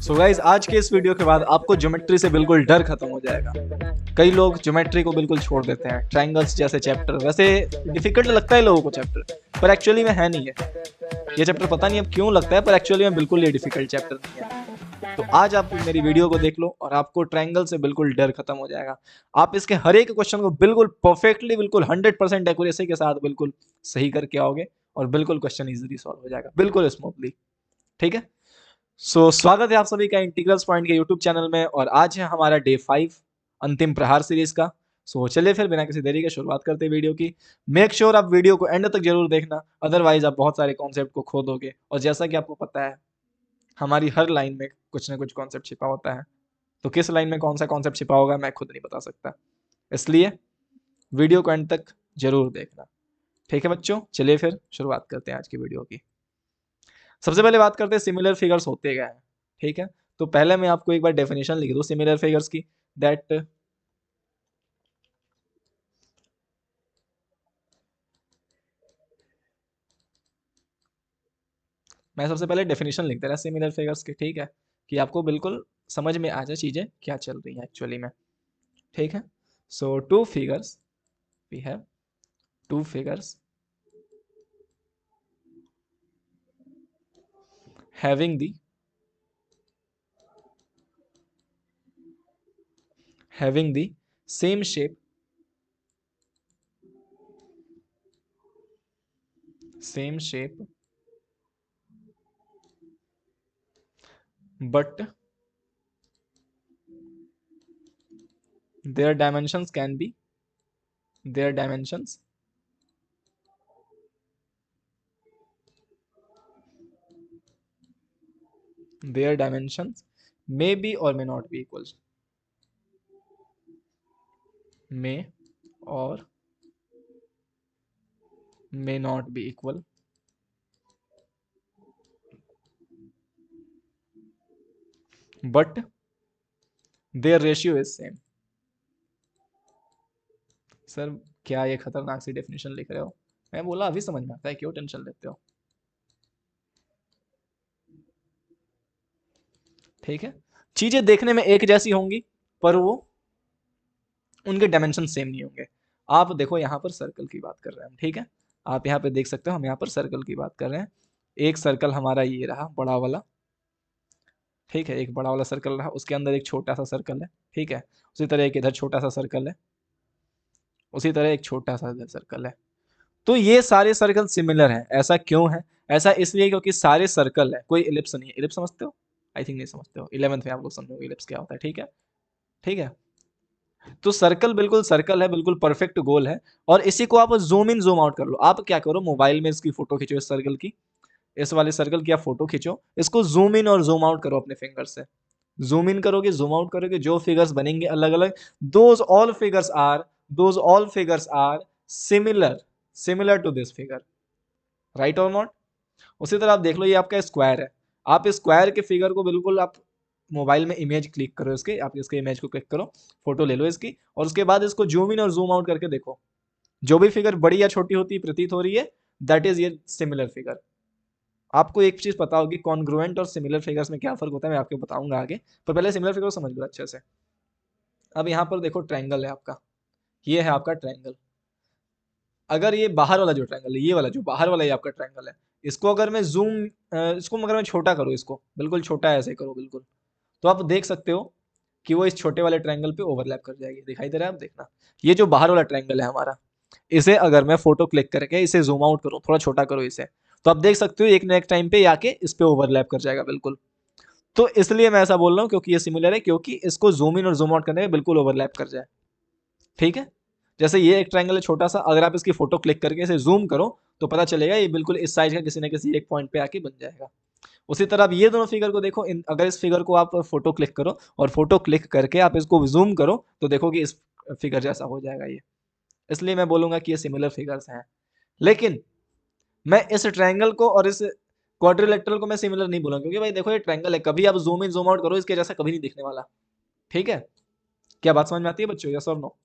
So guys आज के इस वीडियो के बाद आपको ज्योमेट्री से बिल्कुल डर खत्म हो जाएगा। कई लोग ज्योमेट्री को बिल्कुल छोड़ देते हैं। ट्रायंगल्स जैसे चैप्टर वैसे डिफिकल्ट लगता है लोगों को चैप्टर, पर एक्चुअली में है नहीं है। ये चैप्टर पता नहीं अब क्यों लगता है, पर एक्चुअली में बिल्कुल ये डिफिकल्ट चैप्टर नहीं है। तो आज आप मेरी वीडियो को देख लो और आपको ट्रायंगल से बिल्कुल डर खत्म हो जाएगा। आप इसके हर एक क्वेश्चन को बिल्कुल परफेक्टली, बिल्कुल 100% एक्यूरेसी के साथ बिल्कुल सही करके आओगे और बिल्कुल क्वेश्चन इजीली सॉल्व हो जाएगा, बिल्कुल स्मूथली। ठीक है। स्वागत है आप सभी का इंटीग्रल्स पॉइंट के यूट्यूब चैनल में, और आज है हमारा डे 5 अंतिम प्रहार सीरीज का। चलिए फिर बिना किसी देरी के शुरुआत करते हैं वीडियो की। मेक श्योर आप वीडियो को एंड तक जरूर देखना, अदरवाइज आप बहुत सारे कॉन्सेप्ट को खो दोगे। और जैसा कि आपको पता है हमारी हर लाइन में कुछ ना कुछ कॉन्सेप्ट छिपा होता है, तो किस लाइन में कौन सा कॉन्सेप्ट छिपा होगा मैं खुद नहीं बता सकता, इसलिए वीडियो को एंड तक जरूर देखना। ठीक है बच्चों, चलिए फिर शुरुआत करते हैं आज की वीडियो की। सबसे पहले बात करते हैं सिमिलर फिगर्स होते क्या है। ठीक है, तो पहले मैं आपको एक बार डेफिनेशन लिख दूं सिमिलर फिगर्स की। दैट मैं सबसे पहले डेफिनेशन लिख दे रहा सिमिलर फिगर्स की। ठीक है, कि आपको बिल्कुल समझ में आ जाए चीजें क्या चल रही हैं एक्चुअली में। ठीक है, so two figures, we have two figures having the same shape, but their dimensions can be their dimensions may be or may not be equal, may or may not be equal, but their ratio is same। Sir क्या ये खतरनाक सी definition लिख रहे हो? मैं बोला अभी समझ में आता है, क्यों टेंशन लेते हो? ठीक है, चीजें देखने में एक जैसी होंगी पर वो उनके डायमेंशन सेम नहीं होंगे। आप देखो यहाँ पर सर्कल की बात कर रहे हैं हम। ठीक है, आप यहाँ पे देख सकते हो हम यहाँ पर सर्कल की बात कर रहे हैं। एक सर्कल हमारा ये रहा बड़ा वाला। ठीक है, एक बड़ा वाला सर्कल रहा, उसके अंदर एक छोटा सा सर्कल है। ठीक है, उसी तरह एक इधर छोटा सा सर्कल है, उसी तरह एक छोटा सा इधर सर्कल है। तो ये सारे सर्कल सिमिलर हैं। ऐसा क्यों है? ऐसा इसलिए क्योंकि सारे सर्कल है, कोई इलिप्स नहीं है। इलिप्स समझते हो? आई थिंक नहीं समझते हो, 11th में आप लोग समझोगे इलिप्स क्या होता है। ठीक है, ठीक है। तो सर्कल बिल्कुल सर्कल है, बिल्कुल परफेक्ट गोल है। और इसी को आप जूम इन जूम आउट कर लो। आप क्या करो, मोबाइल में इसकी फोटो खींचो, इस सर्कल की, इस वाले सर्कल की आप फोटो खींचो, इसको जूम इन और जूम आउट करो अपने फिंगर से। जूम इन करोगे, जूम आउट करोगे, जो फिगर्स बनेंगे अलग अलग, those all figures are similar, similar to this figure, right और नॉट? उसी तरह आप देख लो, ये आपका स्क्वायर है। आप स्क्वायर के फिगर को बिल्कुल आप मोबाइल में इमेज क्लिक करो, इसके आप इसके इमेज को क्लिक करो, फोटो ले लो इसकी, और उसके बाद इसको जूम इन और जूम आउट करके देखो। जो भी फिगर बड़ी या छोटी होती प्रतीत हो रही है, दैट इज ये सिमिलर फिगर। आपको एक चीज पता होगी, कॉन्ग्रुएंट और सिमिलर फिगर्स में क्या फर्क होता है मैं आपको बताऊंगा आगे, पर पहले सिमिलर फिगर समझ लो अच्छे से। अब यहाँ पर देखो ट्रायंगल है आपका, ये है आपका ट्रायंगल। अगर ये बाहर वाला जो ट्रायंगल है, ये वाला जो बाहर वाला ये आपका ट्रायंगल है, इसको अगर मैं इसको अगर मैं छोटा करूँ, इसको बिल्कुल छोटा ऐसे करो बिल्कुल, तो आप देख सकते हो कि वो इस छोटे वाले ट्रायंगल पे ओवरलैप कर जाएगी। दिखाई दे रहा है? आप देखना, ये जो बाहर वाला ट्रायंगल है हमारा, इसे अगर मैं फोटो क्लिक करके इसे जूम आउट करूँ, थोड़ा छोटा करो इसे, तो आप देख सकते हो एक नेक्स्ट टाइम पे आके इस पे ओवरलैप कर जाएगा बिल्कुल। तो इसलिए मैं ऐसा बोल रहा हूँ क्योंकि ये सिमिलर है, क्योंकि इसको जूम इन और जूम आउट करने में बिल्कुल ओवरलैप कर जाए। ठीक है, जैसे ये एक ट्रायंगल है छोटा सा, अगर आप इसकी फोटो क्लिक करके इसे जूम करो तो पता चलेगा ये बिल्कुल इस साइज का किसी न किसी एक पॉइंट पे आके बन जाएगा। उसी तरह आप ये दोनों फिगर को देखो, अगर इस फिगर को आप फोटो क्लिक करो और फोटो क्लिक करके आप इसको जूम करो तो देखो कि इस फिगर जैसा हो जाएगा ये। इसलिए मैं बोलूंगा कि ये सिमिलर फिगर्स हैं। लेकिन मैं इस ट्रायंगल को और इस क्वाड्रिलेटरल को मैं सिमिलर नहीं बोलूंगा, क्योंकि भाई देखो ये ट्रायंगल है, कभी आप जूम इन जूम आउट करो इसके जैसा कभी नहीं दिखने वाला। ठीक है, क्या बात समझ में आती है बच्चों? यस और नो?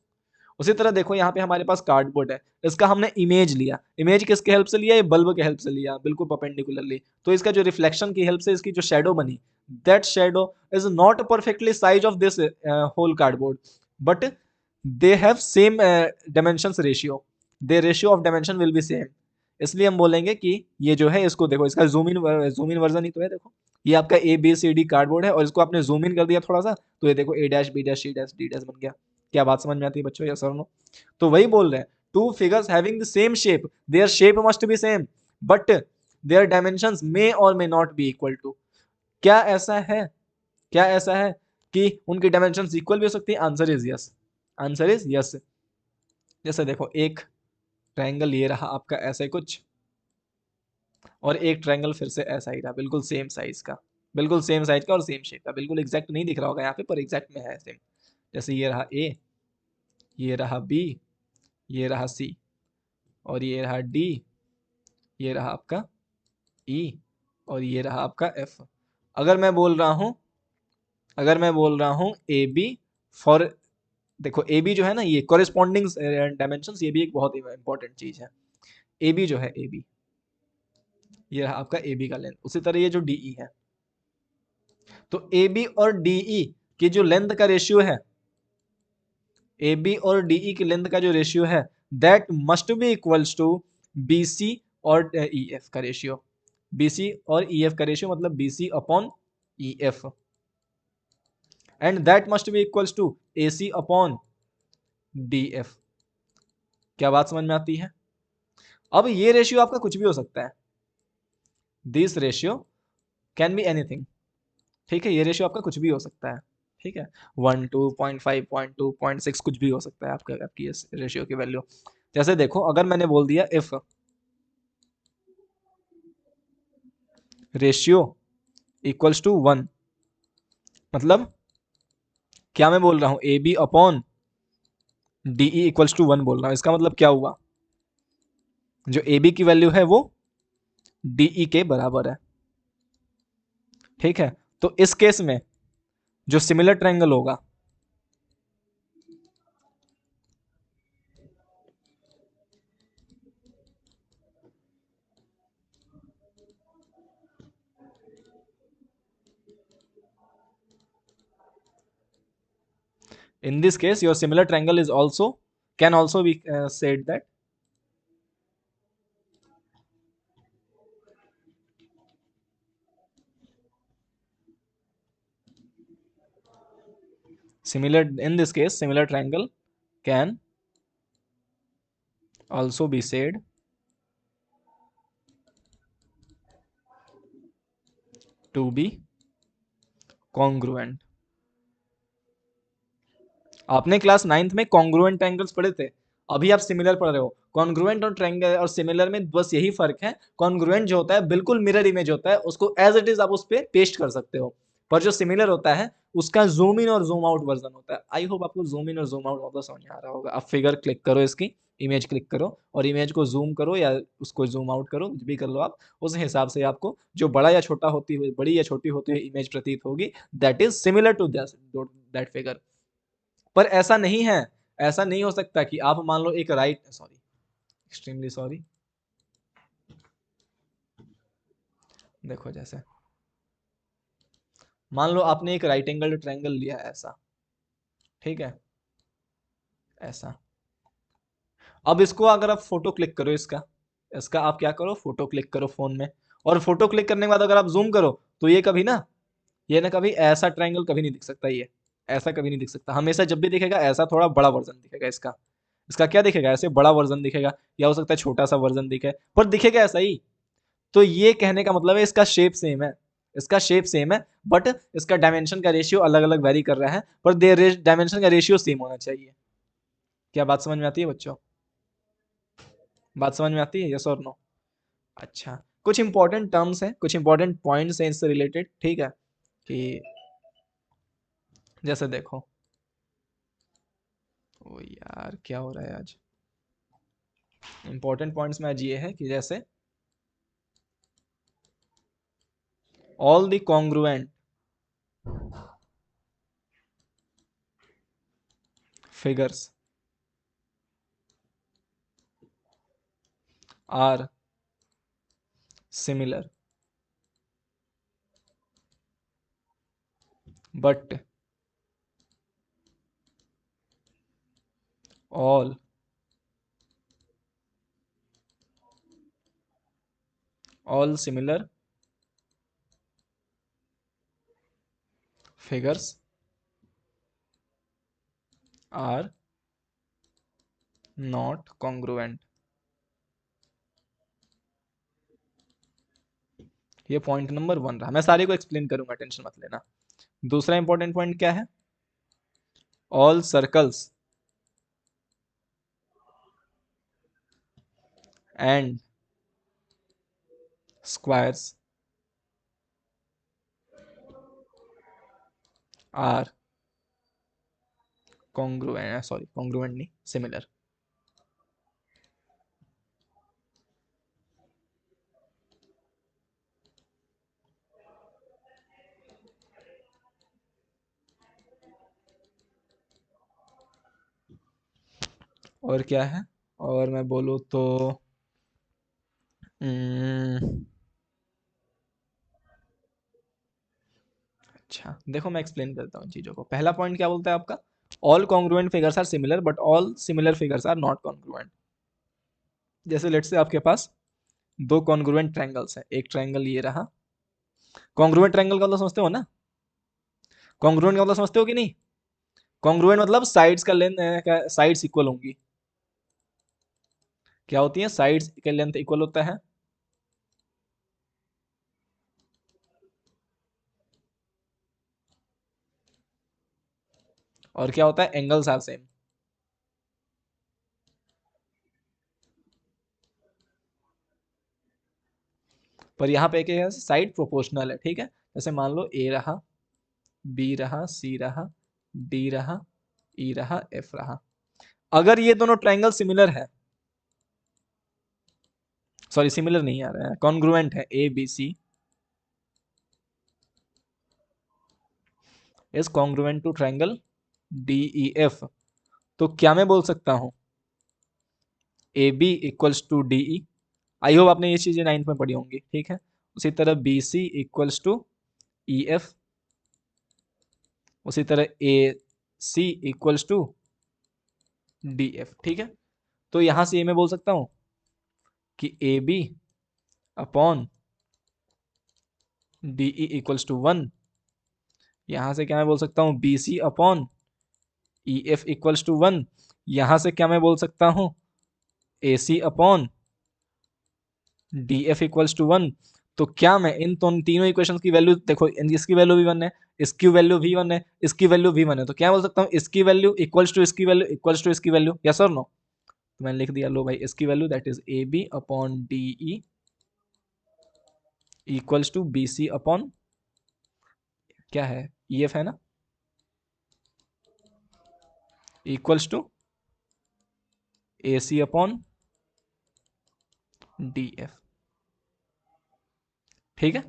उसी तरह देखो यहाँ पे हमारे पास कार्डबोर्ड है, इसका हमने इमेज लिया, इमेज किसके हेल्प से लिया, ये बल्ब के हेल्प से लिया, बिल्कुल परपेंडिकुलरली, तो इसका जो रिफ्लेक्शन की हेल्प से इसकी जो शेडो बनी, that shadow is not perfectly size of this whole cardboard, but they have same dimensions ratio, the ratio of dimension will be same. इसलिए हम बोलेंगे कि ये जो है इसको देखो, इसका जूम इन वर्जन ही तो है, देखो ये आपका A B C D cardboard है और इसको आपने जूम इन कर दिया थोड़ा सा, तो ये देखो A dash B dash C dash D dash बन गया। क्या बात समझ में आती है बच्चों, यस और नो? तो वही बोल रहे हैं, two figures having the same shape, their shape must be same, but their dimensions may or may not be equal to. क्या ऐसा है, क्या ऐसा है कि उनकी डायमेंशंस इक्वल भी हो सकती है? Answer is yes, answer is yes. जैसे देखो एक ट्रायंगल ये रहा आपका ऐसे कुछ, और एक ट्रायंगल फिर से ऐसा ही रहा, बिल्कुल सेम साइज का, बिल्कुल सेम साइज का और सेम शेप का, बिल्कुल एग्जैक्ट नहीं दिख रहा होगा यहाँ पे पर एग्जैक्ट में है सेम। जैसे ये रहा ए, ये रहा बी, ये रहा सी, और ये रहा डी, ये रहा आपका ई, और ये रहा आपका एफ। अगर मैं बोल रहा हूं, अगर मैं बोल रहा हूं ए बी फॉर, देखो ए बी जो है ना, ये कॉरेस्पॉन्डिंग डायमेंशंस, ये भी एक बहुत इंपॉर्टेंट चीज है। ए बी जो है, ए बी, ये रहा आपका ए बी का लेंथ, उसी तरह ये जो डी ई है, तो ए बी और डी ई की जो लेंथ का रेशियो है, ए बी और डी ई की लेंथ का जो रेशियो है, that must be equals to B C और ई एफ का रेशियो। बी सी और ई एफ का रेशियो मतलब B C upon E F, and that must be equals to A C upon D F. क्या बात समझ में आती है? अब ये रेशियो आपका कुछ भी हो सकता है, this ratio can be anything, ठीक है, ये रेशियो आपका कुछ भी हो सकता है, ठीक है, 1 2 0.5 0.2 0.6 कुछ भी हो सकता है आपका, आपकी इस रेशियो की वैल्यू। जैसे देखो अगर मैंने बोल दिया इफ रेशियो इक्वल्स टू 1, मतलब क्या मैं बोल रहा हूं, A B upon DE equals to 1 बोल रहा हूं, इसका मतलब क्या हुआ, जो ए बी की वैल्यू है वो डीई के बराबर है, ठीक है। तो इस केस में जो सिमिलर ट्रायंगल होगा, in this case your similar triangle is also, can also be said that similar, in this case similar triangle can also be said to be congruent। आपने क्लास 9th में congruent triangles पढ़े थे, अभी आप similar पढ़ रहे हो। Congruent और ट्रायंगल और सिमिलर में बस यही फर्क है, कॉन्ग्रुएंट जो होता है बिल्कुल मिरर इमेज होता है, उसको एज इट इज आप उस पर पेस्ट कर सकते हो, पर जो सिमिलर होता है उसका जूम इन और जूम आउट वर्जन होता है। आई होप आपको जूम इन और जूम आउट मतलब समझ में आ रहा होगा। आप फिगर क्लिक करो, इसकी इमेज क्लिक करो और इमेज को जूम करो या उसको जूम आउट करो, कुछ भी कर लो आप, उस हिसाब से आपको जो बड़ा या छोटा होती हुई, बड़ी या छोटी होती हुई इमेज प्रतीत होगी, that is similar to that figure. पर ऐसा नहीं है, ऐसा नहीं हो सकता कि आप मान लो एक राइट, सॉरी एक्सट्रीमली सॉरी, देखो जैसे मान लो आपने एक राइट एंगल ट्रायंगल लिया ऐसा, ठीक है, ऐसा। अब इसको अगर आप फोटो क्लिक करो, इसका इसका आप क्या करो, फोटो क्लिक करो फोन में, और फोटो क्लिक करने के बाद अगर आप जूम करो तो ये कभी ना, ये ना कभी ऐसा ट्रायंगल कभी नहीं दिख सकता, ये ऐसा कभी नहीं दिख सकता, हमेशा जब भी दिखेगा ऐसा थोड़ा बड़ा वर्जन दिखेगा इसका। इसका क्या दिखेगा, ऐसे बड़ा वर्जन दिखेगा, या हो सकता है छोटा सा वर्जन दिखे, पर दिखेगा ऐसा ही। तो ये कहने का मतलब है इसका शेप सेम है, इसका शेप सेम है, बट इसका डायमेंशन का रेशियो अलग अलग वेरी कर रहा है, पर डायमेंशन का रेशियो सेम होना चाहिए। क्या बात समझ में आती है बच्चों? बात समझ में आती है, यस और नो? अच्छा, कुछ इंपॉर्टेंट टर्म्स हैं, कुछ इंपॉर्टेंट पॉइंट्स हैं इससे रिलेटेड, ठीक है, कि जैसे देखो, ओ यार क्या हो रहा है आज, इंपॉर्टेंट पॉइंट्स में आज ये है कि जैसे all the congruent figures are similar but all similar figures are not congruent। ये पॉइंट नंबर 1 रहा। मैं सारे को एक्सप्लेन करूंगा, टेंशन मत लेना। दूसरा इंपॉर्टेंट पॉइंट क्या है? All circles and squares are congruent, sorry congruent नहीं, सिमिलर। और क्या है? और मैं बोलूँ तो अच्छा देखो, मैं एक्सप्लेन करता हूँ चीजों को। पहला पॉइंट क्या बोलता है आपका? All congruent figures are similar but all similar figures are not congruent. जैसे लेट्स से आपके पास दो कॉन्ग्रुएंट ट्रायंगल्स हैं, एक ट्रायंगल ये रहा। कॉन्ग्रुएंट ट्रायंगल का मतलब समझते हो ना? कॉन्ग्रुएंट का मतलब समझते हो कि नहीं? कॉन्ग्रुएंट मतलब साइड्स का लेंथ, साइड्स इक्वल होंगी। क्या होती है? साइड्स का लेंथ इक्वल होता है। और क्या होता है? Angles are same. पर यहाँ पे क्या है? साइड प्रोपोर्शनल है, ठीक है। जैसे मान लो ए रहा, बी रहा, सी रहा, डी रहा, ई रहा, एफ रहा। अगर ये दोनों ट्रायंगल सिमिलर है, सॉरी सिमिलर नहीं आ रहा है, कॉन्ग्रुएंट है, A B C is congruent to triangle D E F, तो क्या मैं बोल सकता हूं? A B equals to D E. I hope आपने ये चीजें 9th में पढ़ी होंगी, ठीक है। उसी तरह B C equals to E F, उसी तरह A C equals to D F, ठीक है। तो यहां से ये मैं बोल सकता हूं कि A B upon D E equals to 1। यहां से क्या मैं बोल सकता हूं? B C upon E F equals to 1। यहां से क्या मैं बोल सकता हूं? A C upon D F equals to 1। तो क्या मैं इन तीनों इक्वेशन की वैल्यू देखो, इसकी वैल्यू भी 1 है, इसकी वैल्यू भी 1 है, इसकी वैल्यू भी 1 है, तो क्या बोल सकता हूँ? इसकी वैल्यू इक्वल्स टू इसकी वैल्यू इक्वल्स टू इसकी वैल्यू, यस और नो? तो मैंने लिख दिया, लो भाई, इसकी value that is A B upon D E equals to B C upon क्या है? ई एफ है ना, equals to A C upon D F, ठीक है।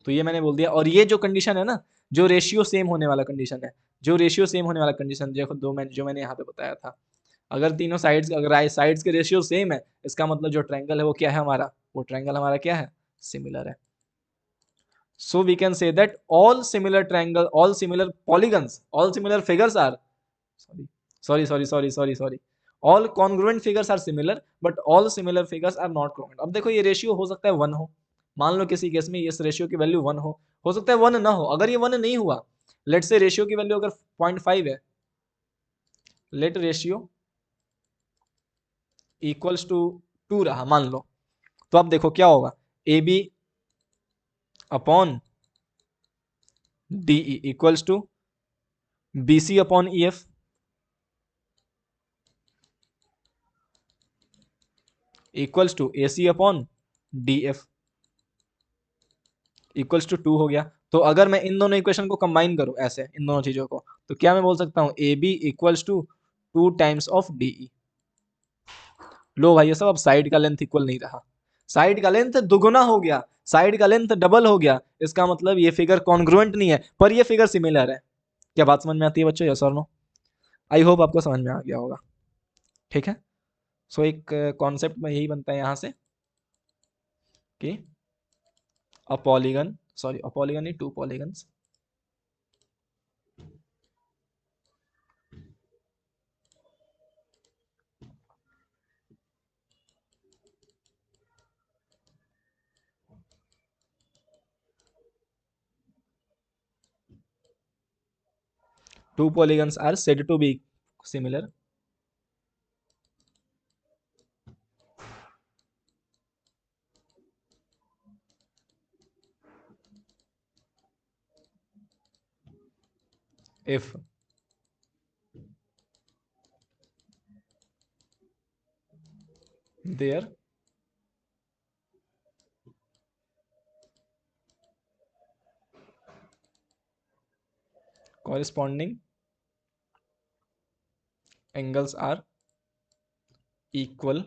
तो ये मैंने बोल दिया। और ये जो कंडीशन है ना, जो रेशियो सेम होने वाला कंडीशन है, जो रेशियो सेम होने वाला कंडीशन, देखो जो मैंने यहाँ पे बताया था, अगर तीनों साइड्स, अगर साइड्स के रेशियो सेम है, इसका मतलब जो ट्रायंगल है वो क्या है हमारा? वो ट्रायंगल हमारा क्या है? सिमिलर है। So we can say that all similar triangle, all similar polygons, all similar figures are, sorry, all congruent figures are similar but all similar figures are not congruent. अब देखो, ये रेशियो हो सकता है 1 हो, मान लो किसी केस में इस रेशियो की वैल्यू 1 हो सकता है 1 ना हो। अगर ये 1 नहीं हुआ, लेट से रेशियो की वैल्यू अगर 0.5 है, लेट रेशियो इक्वल्स टू 2 रहा मान लो, तो अब देखो क्या होगा? A B upon D E equals to B C upon E F equals to A C upon D F equals to 2 हो गया। तो अगर मैं इन दोनों इक्वेशन को कंबाइन करूं ऐसे, इन दोनों चीजों को, तो क्या मैं बोल सकता हूं? A B equals to 2 times of D E. लो भाई, ये सब अब साइड का लेंथ इक्वल नहीं रहा, साइड का लेंथ दुगुना हो गया, साइड का लेंथ डबल हो गया। इसका मतलब ये फिगर कॉन्ग्रुएंट नहीं है, पर ये फिगर सिमिलर है। क्या बात समझ में आती है बच्चों? यस और नो? आई होप आपको समझ में आ गया होगा, ठीक है। सो एक कॉन्सेप्ट में यही बनता है यहाँ से कि a polygon, sorry a polygon नहीं, two polygons, two polygons are said to be similar if their corresponding angles are equal।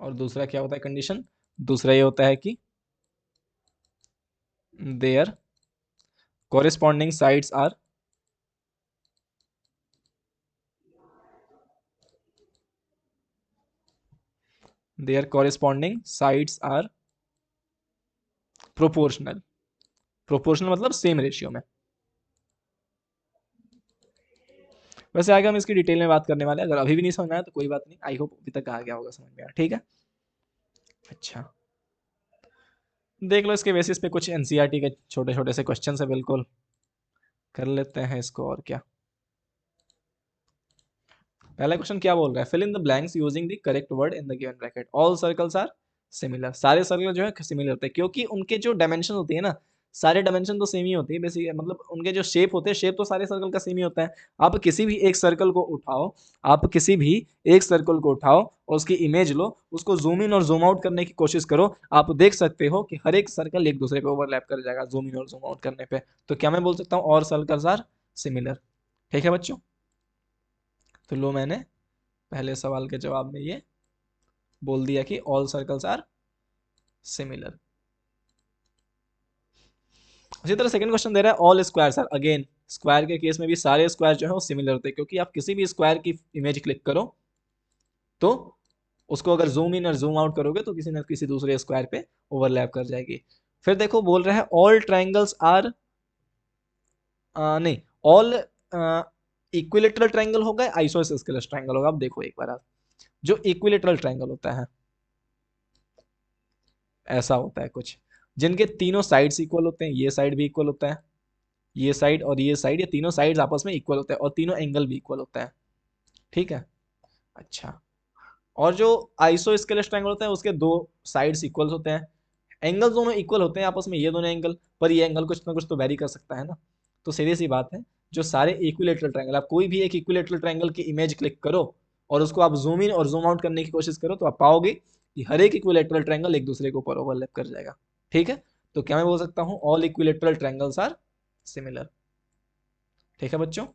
और दूसरा क्या होता है कंडीशन, दूसरा ये होता है कि their corresponding sides are their corresponding sides are proportional। Proportional मतलब सेम रेशियो में। वैसे आगे हम इसकी डिटेल में बात करने वाले हैं, अगर अभी भी नहीं समझ में आया तो कोई बात नहीं, आई होप अभी तक आ गया होगा समझ में आया, ठीक है। अच्छा देख लो, इसके बेसिस पे कुछ एनसीईआरटी के छोटे छोटे से क्वेश्चन है, बिल्कुल कर लेते हैं इसको, और क्या। पहला क्वेश्चन क्या बोल रहा है, fill in the blanks using the correct word in the given bracket, all circles are similar. सारे सर्कल जो है सिमिलर होते हैं, क्योंकि उनके जो डायमेंशन होती है ना, सारे डायमेंशन तो सेम ही होती है बेसिक, मतलब उनके जो शेप होते हैं, शेप तो सारे सर्कल का सेम ही होता है। आप किसी भी एक सर्कल को उठाओ, आप किसी भी एक सर्कल को उठाओ और उसकी इमेज लो, उसको जूम इन और जूम आउट करने की कोशिश करो, आप देख सकते हो कि हर एक सर्कल एक दूसरे पे ओवरलैप कर जाएगा जूम इन और जूम आउट करने पे। तो क्या मैं बोल सकता हूँ, और सर्कल्स आर सिमिलर। ठीक है बच्चों, तो लो मैंने पहले सवाल के जवाब में ये बोल दिया कि ऑल सर्कल्स आर सिमिलर। उसी तरह सेकंड क्वेश्चन दे रहा है all squares are, again square के केस में भी सारे स्क्वायर जो है वो सिमिलर होते हैं, क्योंकि आप किसी भी स्क्वायर की इमेज क्लिक करो तो उसको अगर जूम इन और जूम आउट करोगे तो किसी न किसी दूसरे स्क्वायर पे ओवरलैप कर जाएगी। फिर देखो बोल रहा है ऑल ट्राइंगल्स आर, नहीं, ऑल इक्विलेटरल ट्राइंगल होगा, आइसोसेलेस ट्राइंगल होगा। अब देखो एक बार आप, जो इक्विलेटरल ट्राइंगल होता है ऐसा होता है कुछ, जिनके तीनों साइड्स इक्वल होते हैं, ये साइड भी इक्वल होता है, ये साइड और ये साइड, ये तीनों साइड्स आपस में इक्वल होते हैं और तीनों एंगल भी इक्वल होता है, ठीक है। अच्छा, और जो आइसोस्केलेस ट्रायंगल होता है उसके दो साइड्स इक्वल होते हैं, एंगल दोनों इक्वल होते हैं आपस में, ये दोनों एंगल, पर ये एंगल कुछ ना कुछ तो वेरी कर सकता है ना। तो सीधी सी बात है, जो सारे इक्विलेटरल ट्रायंगल, आप कोई भी एक इक्विलेटरल ट्रायंगल की इमेज क्लिक करो और उसको आप जूम इन और जूम आउट करने की कोशिश करो तो आप पाओगे कि हर एक इक्विलेटरल ट्रायंगल एक दूसरे के ऊपर ओवरलैप कर जाएगा, ठीक है। तो क्या मैं बोल सकता हूँ, all equilateral triangles are similar. ठीक है बच्चों,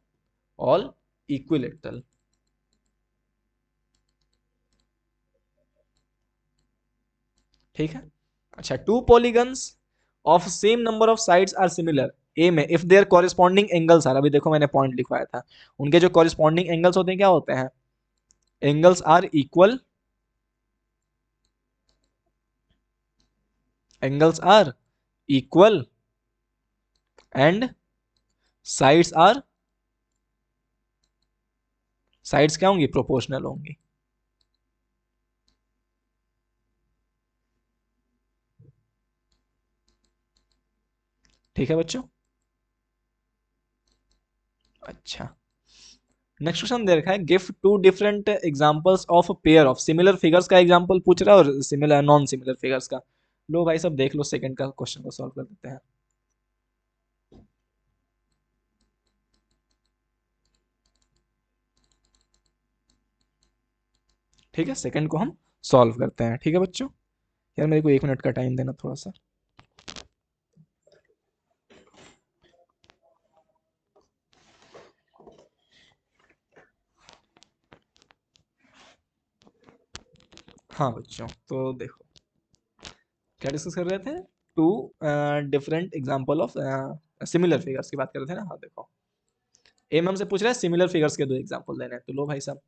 ऑल इक्विलेटरल, ठीक है। अच्छा, two polygons of same number of sides are similar a में if their corresponding angles are, अभी देखो मैंने पॉइंट लिखवाया था, उनके जो कॉरेस्पॉन्डिंग एंगल्स होते हैं क्या होते हैं, angles are equal, angles are equal and sides are, sides क्या होंगी, प्रोपोर्शनल होंगी। ठीक है बच्चों। अच्छा, नेक्स्ट क्वेश्चन दे रखा है, give two different examples of pair of similar figures का एग्जांपल पूछ रहा है और सिमिलर नॉन सिमिलर फिगर्स का। लो भाई सब देख लो, सेकंड का क्वेश्चन को सॉल्व कर देते हैं। ठीक है, सेकंड को हम सॉल्व करते हैं, ठीक है बच्चों। यार मेरे को 1 मिनट का टाइम देना थोड़ा सा। हाँ बच्चों, तो देखो क्या डिस्कस कर रहे थे, two different example of similar figures की बात कर रहे थे ना। हाँ देखो, एम हमसे पूछ रहा है सिमिलर फिगर्स के दो एग्जांपल देने हैं, तो लो भाई साहब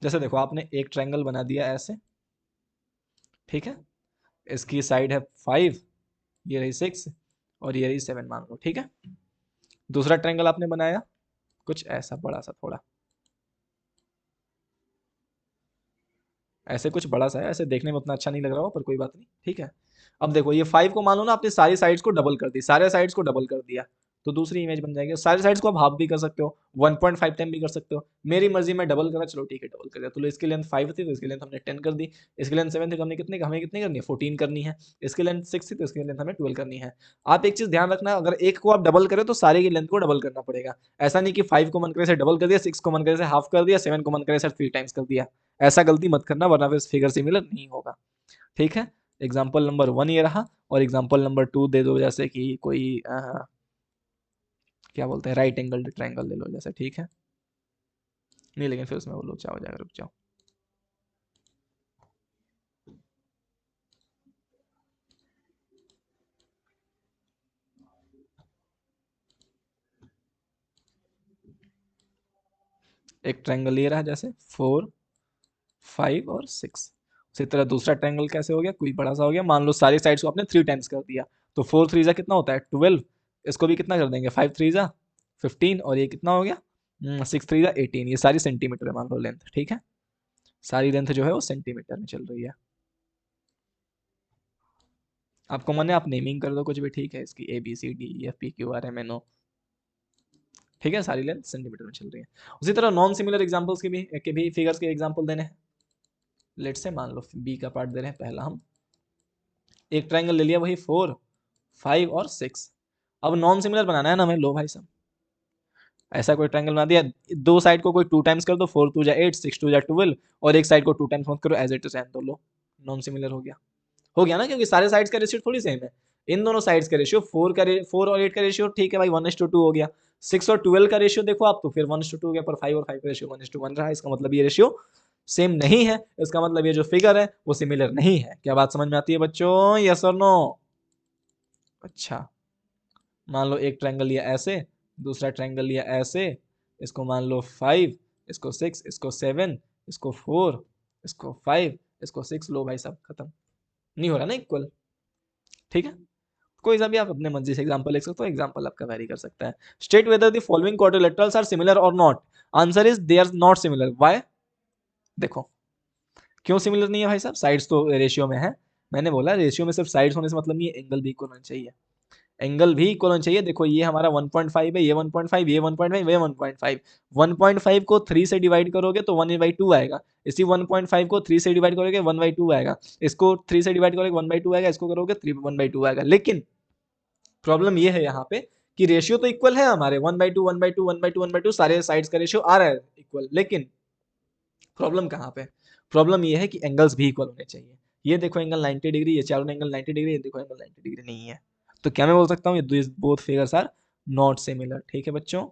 जैसे देखो आपने एक ट्रायंगल बना दिया ऐसे, ठीक है, इसकी साइड है 5, ये रही 6 और ये रही 7 मान लो, ठीक है। दूसरा ट्रायंगल आपने बनाया कुछ ऐसा बड़ा सा, थोड़ा ऐसे कुछ बड़ा सा है, ऐसे देखने में उतना अच्छा नहीं लग रहा हो पर कोई बात नहीं, ठीक है। अब देखो ये 5 को मान लो ना आपने सारी साइड्स को डबल कर दी, सारे साइड्स को डबल कर दिया, तो दूसरी इमेज बन जाएगी। सारी साइड्स को आप हाफ भी कर सकते हो, 1.5 टाइम भी कर सकते हो, मेरी मर्जी में डबल करा, चलो ठीक है डबल कर दिया। तो इसकी लेंथ 5 थी तो इसकी लेंथ हमने 10 कर दी, इसकी लेंथ 7 थी तो हमने कितने हमें कितनी करनी है 14 करनी है, इसकी लेंथ 6 थी तो इसकी लेंथ हमें 12 करनी है। आप एक चीज ध्यान रखना, अगर एक को आप डबल करें तो सारे की लेंथ को डबल करना पड़ेगा। ऐसा नहीं कि 5 को मन करे से डबल कर दिया, 6 को मन करे से हाफ कर दिया, 7 को मन करे से 3 टाइम्स कर दिया। ऐसा गलती मत करना वरना फिर फिगर सिमिलर नहीं होगा, ठीक है। एग्जाम्पल नंबर 1 ये रहा, और एग्जाम्पल नंबर 2 दे दो, जैसे कि कोई क्या बोलते हैं राइट एंगल ट्रायंगल ले लो जैसे, ठीक है। नहीं लेकिन फिर उसमें वो लोचा हो जाएगा, रुक जाओ। एक ट्रायंगल ये रहा जैसे 4, 5 और 6। उसी तरह दूसरा ट्रायंगल कैसे हो गया, कोई बड़ा सा हो गया, मान लो सारी साइड्स को आपने 3 टाइम्स कर दिया, तो 4 3 जा कितना होता है 12, इसको भी कितना कर देंगे 5 3 जा 15, और ये कितना हो गया 6 3 जा 18। ये सारी सेंटीमीटर है मान लो लेंथ, ठीक है। सारी लेंथ जो है वो सेंटीमीटर में चल रही है। आपको मन है आप नेमिंग कर दो कुछ भी, ठीक है, इसकी ABCDEFPQRMNO, ठीक है, सारी लेंथ सेंटीमीटर में चल रही है। उसी तरह नॉन सिमिलर एग्जांपल्स के भी फिगर्स के एग्जांपल देने हैं। लेट से मान लो बी का पार्ट दे रहे हैं पहला हम, एक ट्रायंगल ले लिया वही 4, 5 और 6। अब नॉन सिमिलर बनाना है ना हमें, लो भाई साहब ऐसा कोई ट्रायंगल बना दिया, दो साइड को कोई 2 टाइम्स कर दो, 4 2 जा 8, 6 2 जा 12, और एक साइड को 2 टाइम्स मत करो, एज इट इज रहने दो, लो नॉन सिमिलर हो गया ना, क्योंकि सारे साइड्स का रेशियो थोड़ी सेम है। इन दोनों साइड्स का रेशियो 4 और 8 का रेशियो ठीक है भाई 1:2 हो गया। 6 और 12 का रेशियो देखो आप तो फिर 1:2 हो गया, पर 5 और 5 का रेशियो 1:1 रहा। इसका मतलब ये रेशियो सेम नहीं है, इसका मतलब ये जो फिगर है वो सिमिलर नहीं है। क्या बात समझ में आती है बच्चों, यस और नो? अच्छा, मान लो एक ट्रायंगल लिया ऐसे, दूसरा ट्रायंगल लिया ऐसे, इसको मान लो 5, इसको 6, इसको 7, इसको 4, इसको 5, इसको 6, लो भाई साहब खत्म, नहीं हो रहा ना इक्वल, ठीक है। कोई सा भी आप अपने मर्जी से एग्जांपल लिख सकते हो, एग्जांपल आपका वेरी कर सकता है। State whether the following quadrilaterals are similar और not. Answer is they are not similar. Why? देखो क्यों सिमिलर नहीं है भाई साहब, साइड्स तो रेशियो में है। मैंने बोला रेशियो में सिर्फ साइड्स होने से मतलब नहीं है, एंगल भी इक्वल होना चाहिए, एंगल भी इक्वल होना चाहिए। देखो ये हमारा 1.5 है, ये 1.5, ये 1.5, ये 1.5। 1.5 को 3 से डिवाइड करोगे तो 1/2 आएगा, इसी 1.5 को 3 से डिवाइड करोगे 1/2 आएगा, इसको 3 से डिवाइड करोगे 1/2 आएगा, इसको करोगे 1/2 आएगा। लेकिन प्रॉब्लम ये है यहाँ पे कि रेशियो तो इक्वल है हमारे, 1/2 1/2 1/2 1/2 सारे साइड्स का रेशियो आ रहा है इक्वल, लेकिन प्रॉब्लम कहाँ पे? प्रॉब्लम ये है कि एंगल्स भी इक्वल होने चाहिए। ये देखो एंगल 90 डिग्री, ये चारों एंगल 90 डिग्री, ये देखो एंगल 90 डिग्री नहीं है। तो क्या मैं बोल सकता हूँ ये both figures are not similar, ठीक है बच्चों।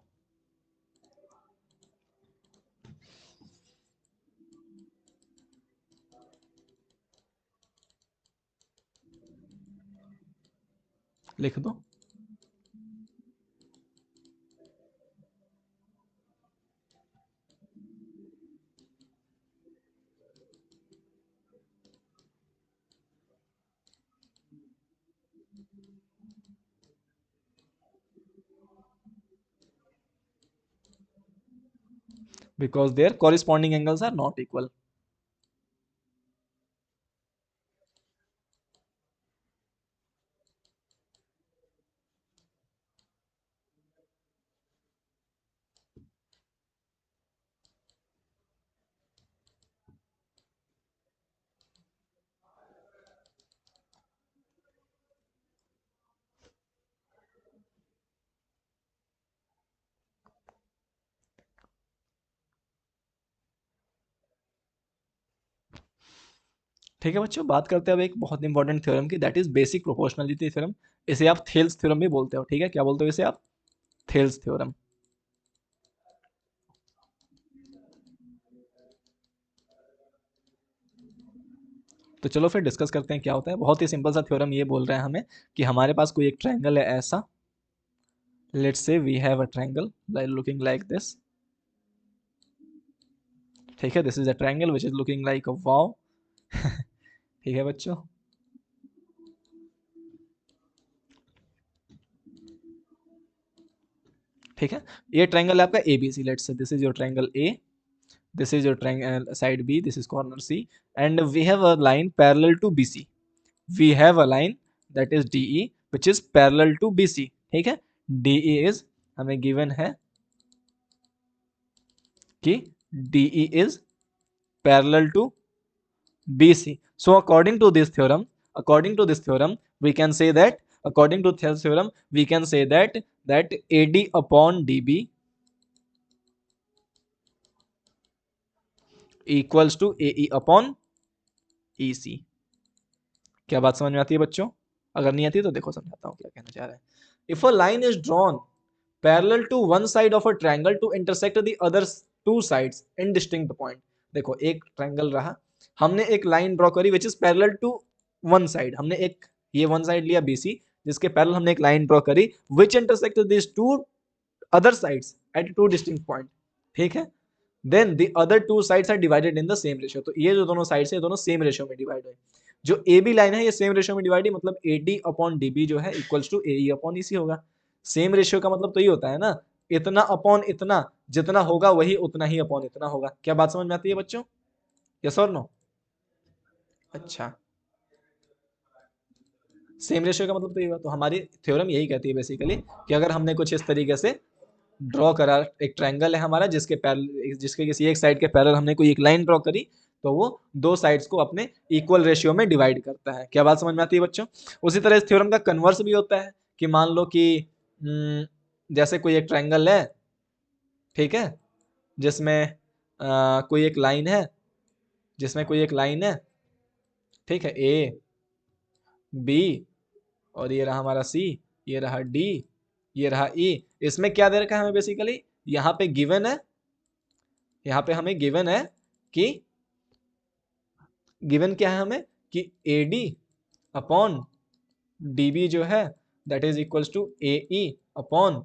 लिख दो। Because their corresponding angles are not equal. ठीक है बच्चों, बात करते हैं अब एक बहुत इंपॉर्टेंट थ्योरम की, that is basic proportionality theorem. इसे आप थेल्स थ्योरम भी बोलते हो, ठीक है, क्या बोलते हो इसे आप? Thales theorem. तो चलो फिर डिस्कस करते हैं क्या होता है। बहुत ही सिंपल सा थ्योरम ये बोल रहा है हमें कि हमारे पास कोई एक ट्रायंगल है ऐसा, let's say we have a triangle looking like this, ठीक है, this is a triangle which is looking like a wow. ठीक है बच्चों, ठीक है, ये ट्रायंगल है आपका A B C. Let's say this is your triangle A, this is your triangle side B, this is corner C, and we have a line parallel to BC. We have a line that is DE which is parallel to BC. ठीक है, DE is हमें given है कि DE is parallel to BC. So according to this theorem, we can say that according to this theorem, we can say that AD upon DB equals to AE upon EC. क्या बात समझ में आती है बच्चों? अगर नहीं आती तो देखो समझाता हूँ क्या कहना चाह रहे हैं। If a line is drawn parallel to one side of a triangle to intersect the other two sides in distinct point. देखो एक ट्रायंगल रहा, हमने एक लाइन ड्रॉ करी which is parallel to one side, हमने एक ये वन साइड लिया BC जिसके पैरेलल हमने एक लाइन ड्रॉ करी which intersect this two other sides at two distinct point. ठीक है, then the other two sides are divided in the same ratio. तो ये जो दोनों साइड्स है दोनों सेम रेशियो में डिवाइड हुए। जो ए बी लाइन है ये सेम रेशियो में डिवाइड है, मतलब AD अपॉन DB जो है equals to AE upon EC होगा। सेम रेशियो का मतलब तो ये होता है ना, इतना अपॉन इतना, जितना होगा वही उतना ही अपॉन इतना होगा। क्या बात समझ में आती है बच्चों? यस और नो? अच्छा, सेम रेशियो का मतलब तो ये हुआ। तो हमारी थ्योरम यही कहती है बेसिकली कि अगर हमने कुछ इस तरीके से ड्रॉ करा, एक ट्रायंगल है हमारा जिसके पैरेलल, जिसके किसी एक साइड के पैरेलल हमने कोई एक लाइन ड्रॉ करी, तो वो दो साइड्स को अपने इक्वल रेशियो में डिवाइड करता है। क्या बात समझ में आती है बच्चों? उसी तरह इस थ्योरम का कन्वर्स भी होता है कि मान लो कि जैसे कोई एक ट्रायंगल है, ठीक है, जिसमें कोई एक लाइन है, जिसमें कोई एक लाइन है, ठीक है, ए बी और ये रहा हमारा सी, ये रहा डी, ये रहा ई। इसमें क्या दे रखा है हमें बेसिकली, यहाँ पे गिवन है, यहाँ पे हमें गिवन है कि गिवन क्या है हमें कि AD अपॉन DB जो है that is equals to AE upon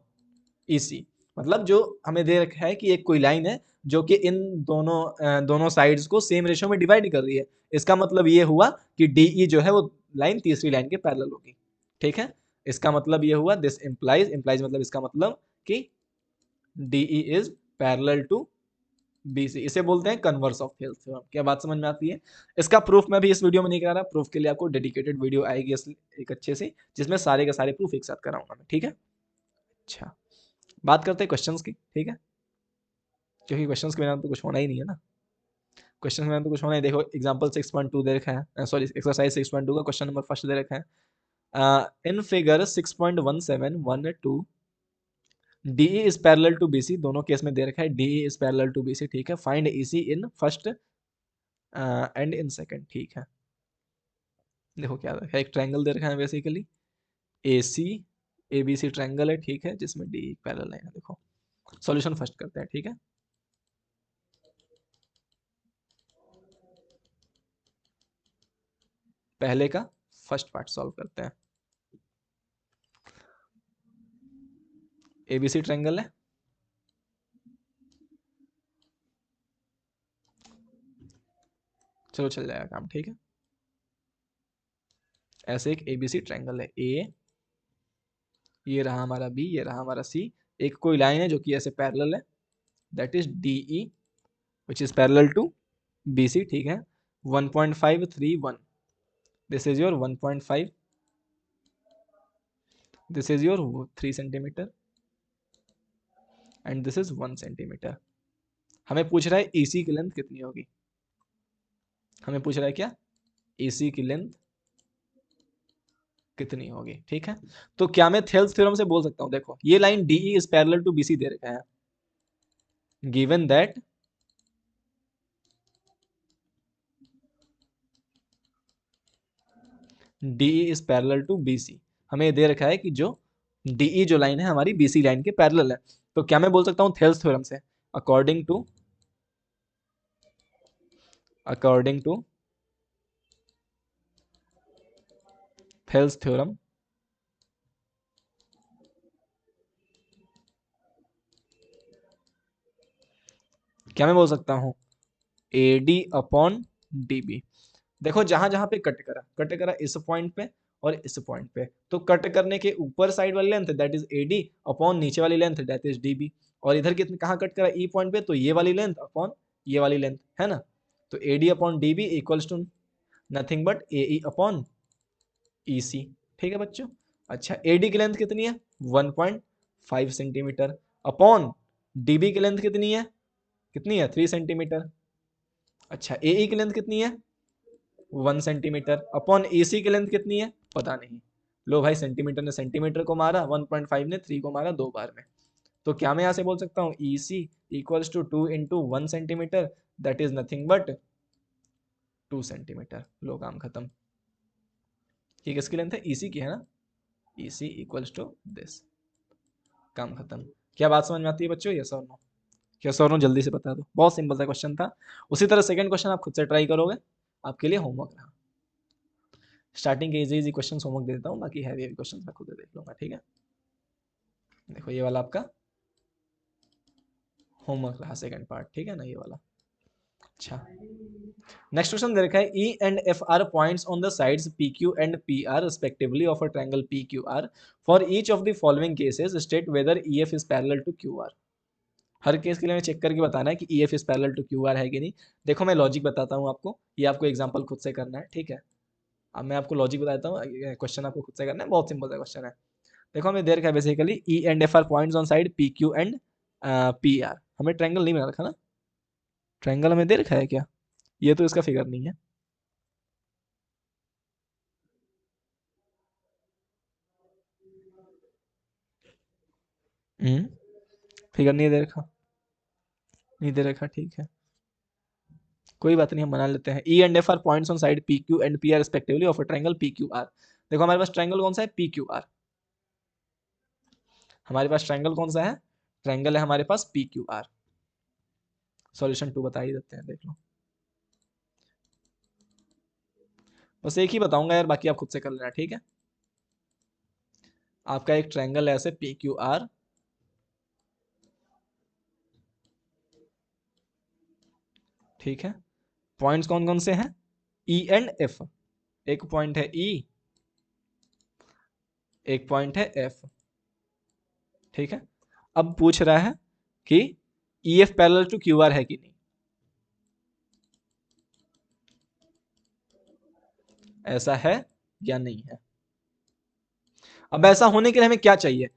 EC। मतलब जो हमें दे रखा है कि एक कोई लाइन है जो कि इन दोनों साइड्स को सेम रेशियो में डिवाइड कर रही है। इसका मतलब ये हुआ कि DE जो है वो लाइन तीसरी लाइन के पैरेलल होगी। ठीक है, इसका मतलब ये हुआ, दिस इंप्लाइज मतलब इसका मतलब कि DE is parallel to BC। इसे बोलते हैं कन्वर्स ऑफ थेल्स थ्योरम। क्या बात समझ में आती है? इसका प्रूफ मैं भी इस वीडियो में नहीं करा रहा, प्रूफ के लिए आपको डेडिकेटेड वीडियो आएगी एक अच्छे से, जिसमें सारे के सारे प्रूफ एक साथ कराऊंगा मैं। ठीक है, अच्छा बात करते हैं क्वेश्चंस की। ठीक है, क्योंकि क्वेश्चंस के बिना तो कुछ होना ही नहीं है ना, क्वेश्चन में तो कुछ होना है। देखो एग्जांपल 6.2 दे रखा है, सॉरी एक्सरसाइज 6.2 का क्वेश्चन नंबर फर्स्ट दे रखा है। In figure 6.1712 DE is parallel to BC, दोनों केस में दे रखा है DE is parallel to BC। ठीक है, find EC in first and in second. ठीक है, देखो क्या रखा है, एक ट्रायंगल दे रखा है बेसिकली AC ABC ट्रायंगल है, ठीक है, जिसमें D पैरेलल लाइन है। देखो सॉल्यूशन फर्स्ट करते हैं। ठीक है, पहले का फर्स्ट पार्ट सॉल्व करते हैं। ABC ट्रायंगल है, चलो चल जाएगा काम। ठीक है, ऐसे एक ABC ट्रायंगल है, A, ये रहा हमारा B, ये रहा हमारा C, एक कोई लाइन है जो कि ऐसे पैरेलल है, that is DE which is parallel to BC। ठीक है, 1.531, this is your 1.5, this is your 3 centimetre and this is 1 centimetre. हमें पूछ रहा है EC की लेंथ कितनी होगी, हमें पूछ रहा है क्या, EC की लेंथ कितनी होगी। ठीक है, तो क्या मैं थेल्स थ्योरम से बोल सकता हूं, देखो ये line DE is parallel to BC दे रखा है, given that DE is parallel to BC। हमें ये दे रखा है कि जो DE जो लाइन है हमारी BC लाइन के पैरेलल है। तो क्या मैं बोल सकता हूं थेल्स थ्योरम से, अकॉर्डिंग टू थेल्स थ्योरम, क्या मैं बोल सकता हूं A D upon D B. देखो जहां जहां पे कट करा इस पॉइंट पे और इस पॉइंट पे, तो कट करने के ऊपर साइड वाली length that is A D upon नीचे वाली length that is D B, और इधर कितने कहाँ कट करा ई पॉइंट पे, तो ये वाली लेंथ अपॉन ये वाली लेंथ है ना, तो A D upon D B equals to nothing but A E upon E C. ठीक है बच्चों। अच्छा ए डी की लेंथ कितनी है 1.5 सेंटीमीटर अपॉन डी बी की लेंथ कितनी है 3 सेंटीमीटर। अच्छा ए ई की लेंथ कितनी है 1 सेंटीमीटर अपॉन ए सी की लेंथ कितनी है पता नहीं। लो भाई सेंटीमीटर ने सेंटीमीटर को मारा, 1.5 ने 3 को मारा 2 बार में, तो क्या मैं यहां से बोल सकता हूँ E C equals to 2 × 1 centimeter that is nothing but 2 centimeter. लो काम खत्म। ये किसकी लेंथ है ई सी की है ना, ई सी इक्वल्स टू दिस। काम खत्म। क्या बात समझ में आती है बच्चों, यस और नो? यस और नो जल्दी से बता दो, बहुत सिंपल सा क्वेश्चन था। उसी तरह सेकंड क्वेश्चन आप खुद से ट्राई करोगे, आपके लिए होमवर्क रहा। स्टार्टिंग के इजी इजी क्वेश्चन होमवर्क दे देता हूँ, बाकी हैवी हैवी क्वेश्चन मैं खुद देख लूंगा। ठीक है, देखो ये वाला आपका होमवर्क रहा सेकंड पार्ट, ठीक है ना ये वाला। अच्छा नेक्स्ट क्वेश्चन दे रखा है E and F R points on the sides P Q and P R respectively of a triangle P Q R for each of the following cases state whether E F is parallel to Q R. हर case के लिए मैं check करके बताना है कि E F is parallel to Q R है कि नहीं। देखो मैं लॉजिक बताता हूँ आपको, ये आपको एग्जाम्पल खुद से करना है। ठीक है, अब मैं आपको लॉजिक बताता हूँ, क्वेश्चन आपको खुद से करना है, बहुत सिंपल सा क्वेश्चन है। देखो हमें दे रखा है basically E and F R points on side P Q and P are. हमें ट्रायंगल नहीं बना रखा ना, ट्रायंगल हमें दे रखा है क्या, ये तो इसका फिगर नहीं है। फिगर नहीं दे रखा, नहीं दे रखा, ठीक है कोई बात नहीं, हम बना लेते हैं। ई and F R points on side P Q and P R respectively of a triangle P Q are. देखो हमारे पास ट्रायंगल कौन सा है पी क्यू आर, हमारे पास ट्रायंगल कौन सा है, ट्रायंगल है हमारे पास पी क्यू आर। सॉल्यूशन 2 बता ही देते हैं, देख लो। बस एक ही बताऊंगा यार, बाकी आप खुद से कर लेना। ठीक है, आपका एक ट्रायंगल है ऐसे पी क्यू आर, ठीक है, पॉइंट्स कौन कौन से हैं ई एंड एफ। एक पॉइंट है ई, एक पॉइंट है एफ। ठीक है, अब पूछ रहा है कि E F parallel to Q R है कि नहीं, ऐसा है या नहीं है। अब ऐसा होने के लिए हमें क्या चाहिए,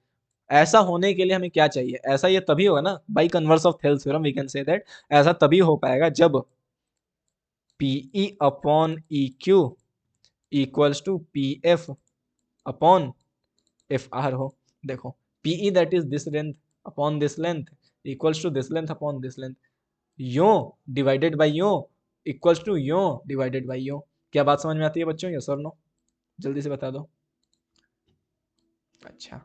ऐसा होने के लिए हमें क्या चाहिए, ऐसा ये तभी होगा ना by converse of Thales theorem we can say that, ऐसा तभी हो पाएगा जब PE upon E Q equals to P F upon F R हो। देखो PE that is this length upon this length equals to this length upon this length, yo divided by yo equals to yo divided by yo. क्या बात समझ में आती है बच्चों, yes और नो? जल्दी से बता दो। अच्छा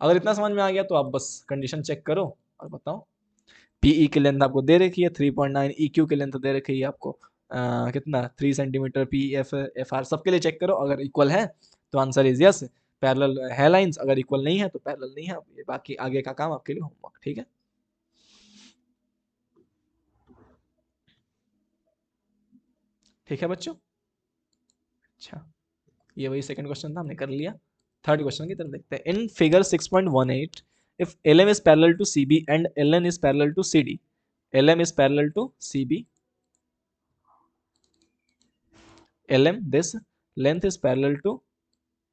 अगर इतना समझ में आ गया तो आप बस कंडीशन चेक करो और बताओ। पीई की लेंथ आपको दे रखी है 3.9, ई क्यू की लेंथ दे रखी है आपको कितना 3 centimetre, P F F R सबके लिए चेक करो, अगर इक्वल है तो आंसर इज यस, पैरेलल है लाइंस, अगर इक्वल नहीं है तो पैरेलल नहीं है। ये बाकी आगे का काम आपके लिए होमवर्क। ठीक है, ठीक है बच्चों। अच्छा ये वही सेकंड क्वेश्चन था, हमने कर लिया। थर्ड क्वेश्चन की तरफ देखते हैं। In figure 6.18 if LM is parallel to CB and LN is parallel to CD, LM is parallel to CB, LM this length is parallel to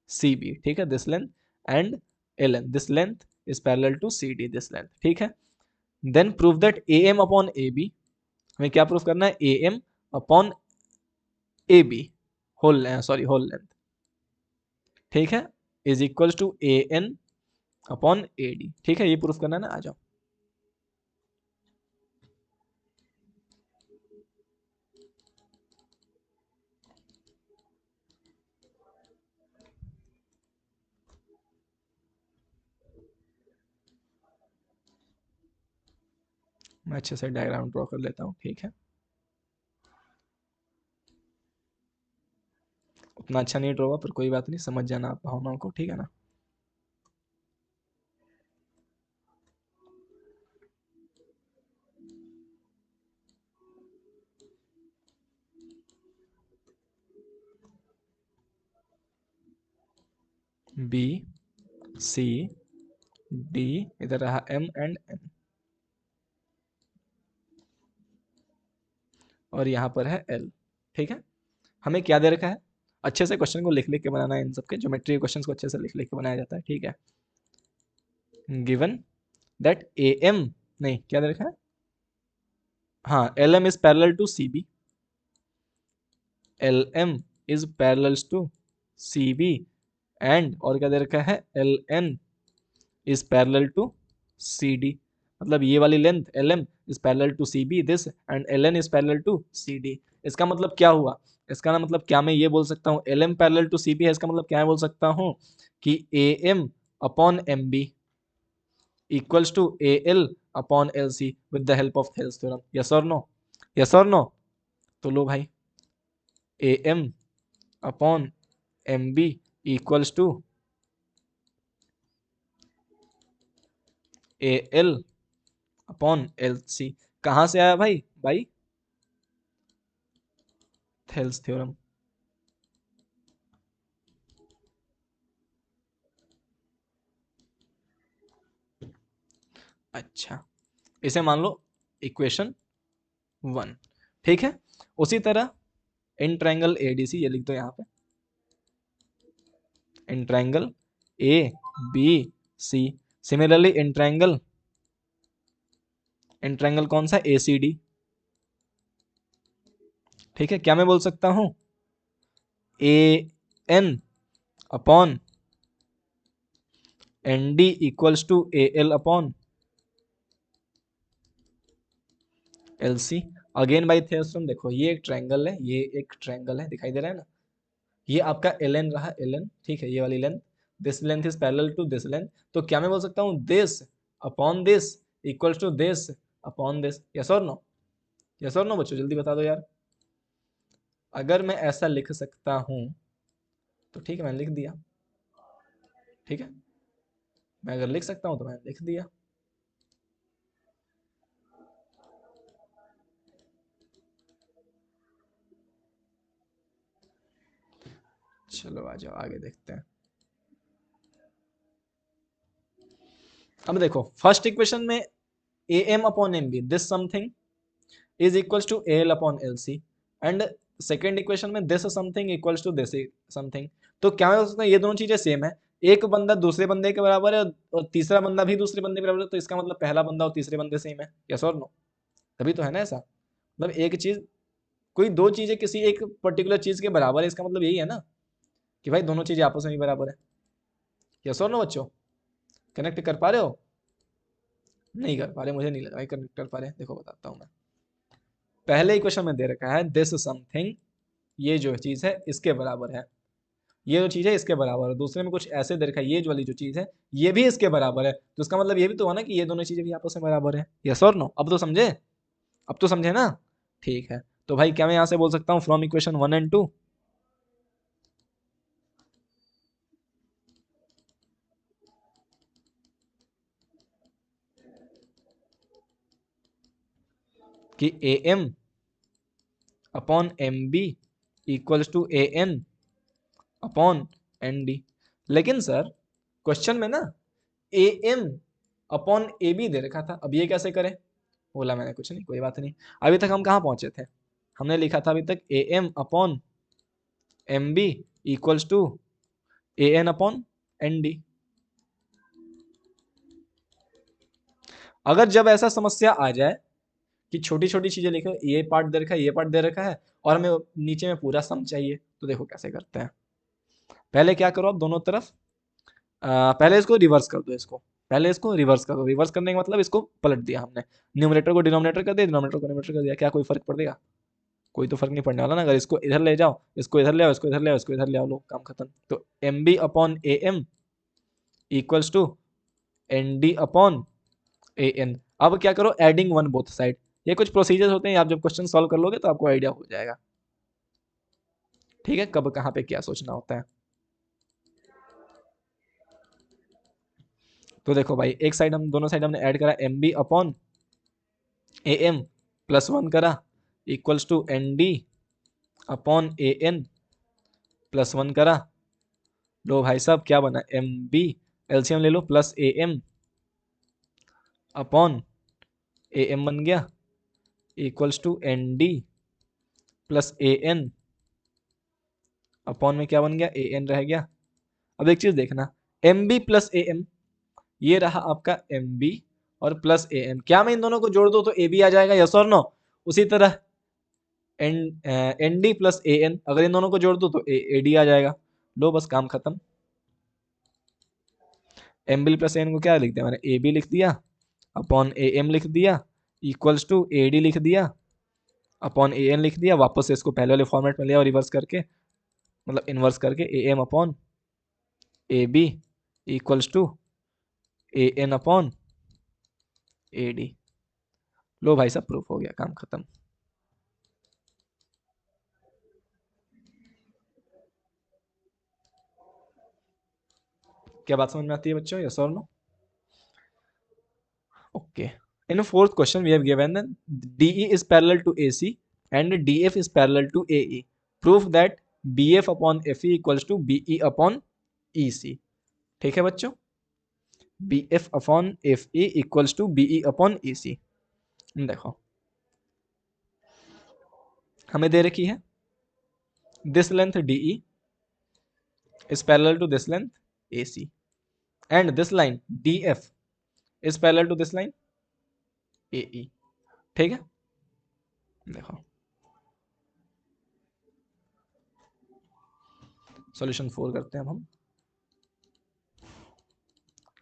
CB, ठीक है, this length and LN this length is parallel to CD this length, ठीक है। then prove that AM upon AB, हमें क्या proof करना है AM upon AB whole length, ठीक है, is equal to AN upon AD, ठीक है, ये प्रूफ करना है ना, आ जाओ। मैं अच्छे से डायग्राम ड्रॉ कर लेता हूँ, ठीक है, उतना अच्छा नहीं ड्रॉ हुआ पर कोई बात नहीं, समझ जाना आप भावनाओं को, ठीक है ना। बी सी डी, इधर रहा एम एंड एन, और यहां पर है एल। ठीक है, हमें क्या दे रखा है, अच्छे से क्वेश्चन को लिख लिख के बनाना है, इन सबके ज्योमेट्री के क्वेश्चन को अच्छे से लिख लिख के बनाया जाता है। ठीक है, गिवन दैट ए एम, नहीं क्या दे रखा है, हाँ L M is parallel to C B, L M is parallel to C B and, और क्या दे रखा है, L N is parallel to C D, मतलब ये वाली length L M is parallel to C B this, and L N is parallel to C D. इसका मतलब क्या हुआ, इसका ना मतलब क्या मैं ये बोल सकता हूँ L M parallel to C B है, इसका मतलब क्या मैं बोल सकता हूँ कि A M upon M B equals to A L upon L C with the help of Thales theorem. Yes और नो, यस और नो। तो लो भाई, A M upon M B equals to A L upon L C, कहां से आया भाई, by Thales theorem. अच्छा, इसे मान लो इक्वेशन 1। ठीक है, उसी तरह इन ट्रायंगल एडीसी, ये लिख दो यहाँ पे, in triangle A B C, similarly in triangle कौन सा, ए सी डी। ठीक है, क्या मैं बोल सकता हूं, A N upon N D equals to A L upon L C. Again by theorem, देखो ये एक ट्रायंगल है, ये एक ट्रायंगल है, दिखाई दे रहा है ना, ये आपका एल एन रहा, एल एन, ठीक है, ये वाली length, this length is parallel to this length, तो क्या मैं बोल सकता हूँ this upon this equals to this upon this. Yes और नो, यस और नो बच्चों, जल्दी बता दो यार। अगर मैं ऐसा लिख सकता हूं तो ठीक है, मैंने लिख दिया। ठीक है, मैं अगर लिख सकता हूं तो मैंने लिख दिया। चलो आ जाओ आगे देखते हैं। अब देखो फर्स्ट इक्वेशन में A M upon M B this something is equals to A L upon L C, and second equation में this something equals to this something. तो क्या हो सकता है, ये दोनों चीजें सेम है, एक बंदा दूसरे बंदे के बराबर है और तीसरा बंदा भी दूसरे बंदे के बराबर है, तो इसका मतलब पहला बंदा और तीसरे बंदे सेम है। यस और नो, तभी तो है ना ऐसा, मतलब एक चीज, कोई दो चीजें किसी एक पर्टिकुलर चीज के बराबर है, इसका मतलब यही है ना कि भाई दोनों चीजें आपस में ही बराबर है। यस और नो बच्चों, कनेक्ट कर पा रहे हो, नहीं कर पा रहे, मुझे नहीं लग रहा कनेक्ट कर पा रहे, देखो बताता हूं मैं। पहले इक्वेशन में दे रखा है दिस समथिंग, ये जो चीज है इसके बराबर है, ये जो चीज है इसके बराबर है, दूसरे में कुछ ऐसे दे रखा है, ये जो वाली जो चीज है ये भी इसके बराबर है, तो इसका मतलब ये भी तो हुआ ना कि ये दोनों चीजें भी आपस में बराबर है। यस और नो, अब तो समझे, अब तो समझे ना। ठीक है, तो भाई क्या मैं यहां से बोल सकता हूँ फ्रॉम इक्वेशन 1 एंड 2, कि A M upon M B equals to A N upon N D. लेकिन सर क्वेश्चन में ना A M upon A B दे रखा था, अब ये कैसे करें, बोला मैंने कुछ नहीं, कोई बात नहीं। अभी तक हम कहाँ पहुंचे थे, हमने लिखा था अभी तक A M upon M B equals to A N upon N D. अगर जब ऐसा समस्या आ जाए कि छोटी छोटी चीजें लिखो, ये पार्ट दे रखा है, ये पार्ट दे रखा है, और हमें नीचे में पूरा सम चाहिए, तो देखो कैसे करते हैं। पहले क्या करो, आप दोनों तरफ पहले इसको रिवर्स कर दो, इसको पहले इसको रिवर्स करो, रिवर्स करने का मतलब इसको पलट दिया हमने, न्यूमरेटर को डिनोमिनेटर कर दिया, डिनोमिनेटर को न्यूमरेटर कर दिया, क्या कोई फर्क पड़ेगा, कोई तो फर्क नहीं पड़ने वाला ना। अगर इसको इधर ले जाओ, इसको इधर ले आओ, इसको इधर ले आओ, इसको इधर ले आओ, लो काम खत्म। तो M B upon A M equals to N D upon A N. अब क्या करो, एडिंग वन बोथ साइड, ये कुछ प्रोसीजर्स होते हैं, आप जब क्वेश्चन सॉल्व कर लोगे तो आपको आइडिया हो जाएगा। ठीक है, कब कहाँ पे क्या सोचना होता है। तो देखो भाई, एक साइड हम दोनों साइड हमने ऐड करा, M B upon A M plus one करा equals to N D upon A N plus one करा, लो भाई साहब क्या बना, एम बी, एलसीएम ले लो, plus A M upon A M बन गया, equals to N D plus A N upon में क्या बन गया, ए एन रह गया। अब एक चीज देखना, M B plus A M, ये रहा आपका एम बी और प्लस ए एम, क्या मैं इन दोनों को जोड़ दो तो ए बी आ जाएगा, यस और नो। उसी तरह N N D plus A N, अगर इन दोनों को जोड़ दो तो ए डी आ जाएगा। लो बस काम खत्म। M B plus A N को क्या लिख दिया मैंने, ए बी लिख दिया अपॉन ए एम लिख दिया, इक्वल्स टू ए डी लिख दिया अपॉन ए एन लिख दिया। वापस से इसको पहले वाले फॉर्मेट में लिया और रिवर्स करके, मतलब इनवर्स करके, A M upon A B equals to A N upon A D. लो भाई साहब प्रूफ हो गया, काम खत्म। क्या बात समझ में आती है बच्चों, यस और no? Okay, in the fourth question we have given that DE is parallel to AC and DF is parallel to AE. Prove that BF upon FE equals to BE upon EC. ठीक है बच्चों, BF upon FE equals to BE upon EC। देखो हमें दे रखी है this length DE is parallel to this length AC and this line DF is parallel to this line AE। ठीक है, देखो सॉल्यूशन 4 करते हैं अब हम।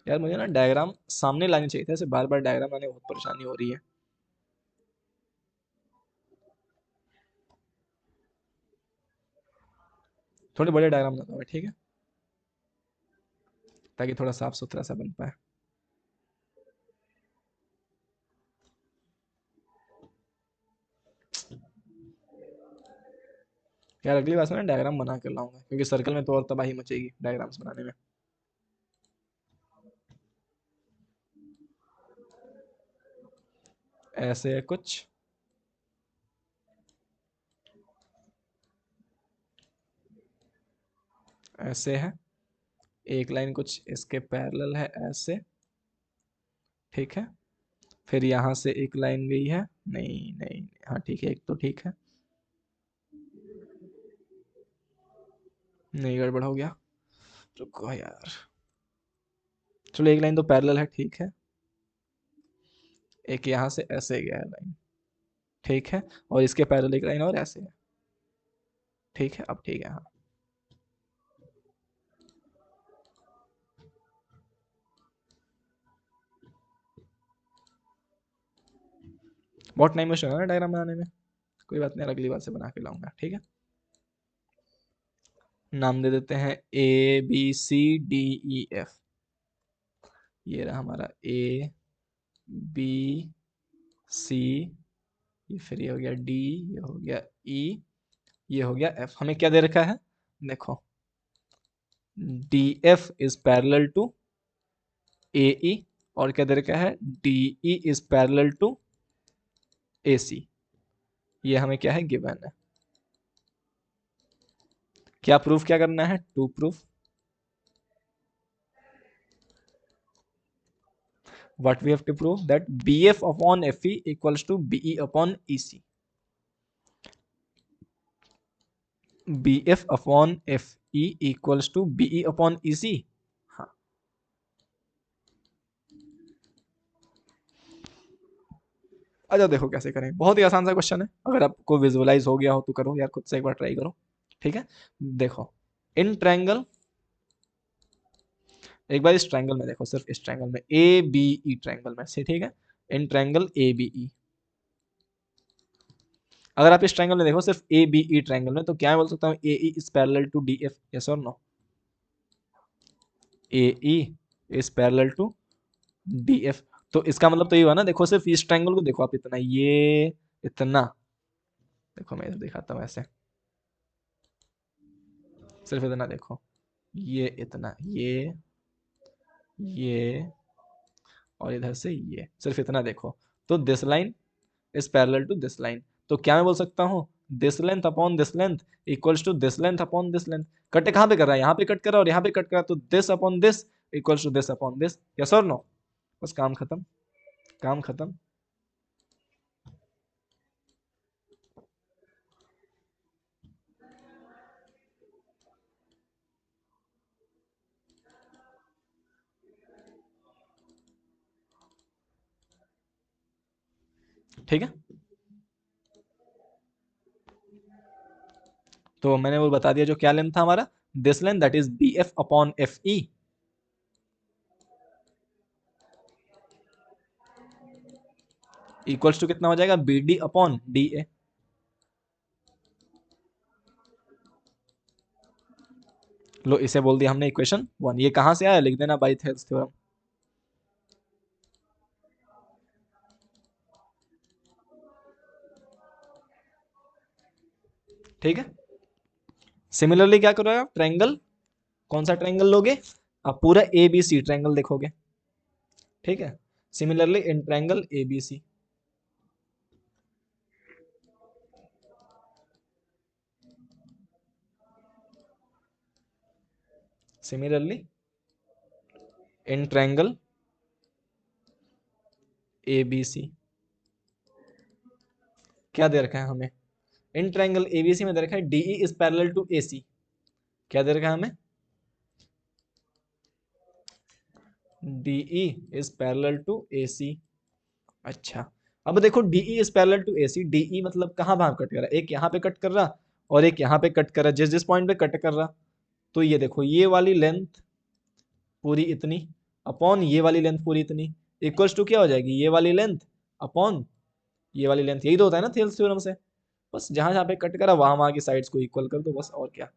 यार मुझे ना डायग्राम सामने लानी चाहिए था, ऐसे बार बार डायग्राम लाने बहुत परेशानी हो रही है। थोड़े बड़े डायग्राम लगाओ, ठीक है, ताकि थोड़ा साफ सुथरा सा बन पाए। यार अगली बार से ना डायग्राम बना कर लाऊंगा, क्योंकि सर्कल में तो और तबाही मचेगी डायग्राम्स बनाने में। ऐसे है कुछ, ऐसे है, एक लाइन कुछ इसके पैरेलल है ऐसे, ठीक है, फिर यहां से एक लाइन गई है, नहीं नहीं, हाँ ठीक है, एक तो ठीक है, नहीं गड़बड़ हो गया, रुको यार, चलो एक लाइन तो पैरेलल है, ठीक है, एक यहां से ऐसे गया है लाइन, ठीक है, और इसके पैरेलल एक लाइन और ऐसे है, ठीक है, अब ठीक है, हाँ बहुत टाइम वेस्ट होगा ना डायग्राम बनाने में, कोई बात नहीं, अगली बार से बना के लाऊंगा, ठीक है। नाम दे देते हैं A B C D E F, ये रहा हमारा ए बी सी, ये फिर ये हो गया डी, ये हो गया ई, ये हो गया एफ। हमें क्या दे रखा है, देखो D F is parallel to A E, और क्या दे रखा है, D E is parallel to A C. ये हमें क्या है, गिवन है। क्या प्रूफ क्या करना है, to proof what we have to prove that BF upon FE equals to BE upon EC। BF upon FE equals to BE upon EC। हाँ, अच्छा देखो कैसे करें, बहुत ही आसान सा क्वेश्चन है, अगर आपको विजुअलाइज हो गया हो तो करो यार, खुद से एक बार ट्राई करो, ठीक है। देखो इन ट्रायंगल, एक बार इस ट्रायंगल में देखो, सिर्फ इस ट्रायंगल में ए बी ई ट्रायंगल में से, ठीक है, इन ट्रायंगल ए बी ई, अगर आप इस ट्रायंगल में देखो सिर्फ ए बी ई ट्रायंगल में, तो क्या बोल सकता हूँ, A E is parallel to D F, yes और no, A E is parallel to D F. तो इसका मतलब तो ये हुआ ना, देखो सिर्फ इस ट्रायंगल को देखो आप, इतना, ये इतना, देखो मैं दिखाता हूँ ऐसे, सिर्फ इतना देखो, ये इतना, ये और इधर से ये, सिर्फ इतना देखो, तो this line is parallel to this line. तो क्या मैं बोल सकता हूँ, this length upon this length equals to this length upon this length. Cut कहाँ पे कर रहा है, यहाँ पे कट कर रहा है और यहाँ पे कट कर रहा है, तो this upon this equals to this upon this. Yes और नो? बस काम खत्म, काम खत्म। ठीक है, तो मैंने वो बता दिया जो क्या लेंथ था हमारा, this length that is B F upon F E equals to कितना हो जाएगा, B D upon D A. लो इसे बोल दिया हमने इक्वेशन 1। ये कहां से आया लिख देना, बाय थेल्स थ्योरम। ठीक है, सिमिलरली क्या करोगे आप, ट्रायंगल, कौन सा ट्रायंगल लोगे आप, पूरा ए बी सी ट्रायंगल देखोगे। ठीक है, similarly in triangle A B C, similarly in triangle A B C क्या दे रखा है हमें, इन ट्रायंगल एबीसी में दे रखा है DE is parallel to AC. क्या दे रखा है हमें, DE is parallel to AC. अच्छा, अब देखो DE is parallel to AC, DE मतलब कहाँ कहाँ कट कर रहा है, एक यहाँ पे कट कर रहा और एक यहाँ पे कट कर रहा, जिस जिस पॉइंट पे कट कर रहा। तो ये देखो ये वाली लेंथ पूरी इतनी अपॉन ये वाली लेंथ पूरी इतनी इक्वल्स टू क्या हो जाएगी, ये वाली लेंथ अपॉन ये वाली लेंथ। यही तो होता है ना थेल्स थ्योरम से, बस जहां जहां पे कट करा वहां वहां की साइड्स को इक्वल कर दो बस, और क्या।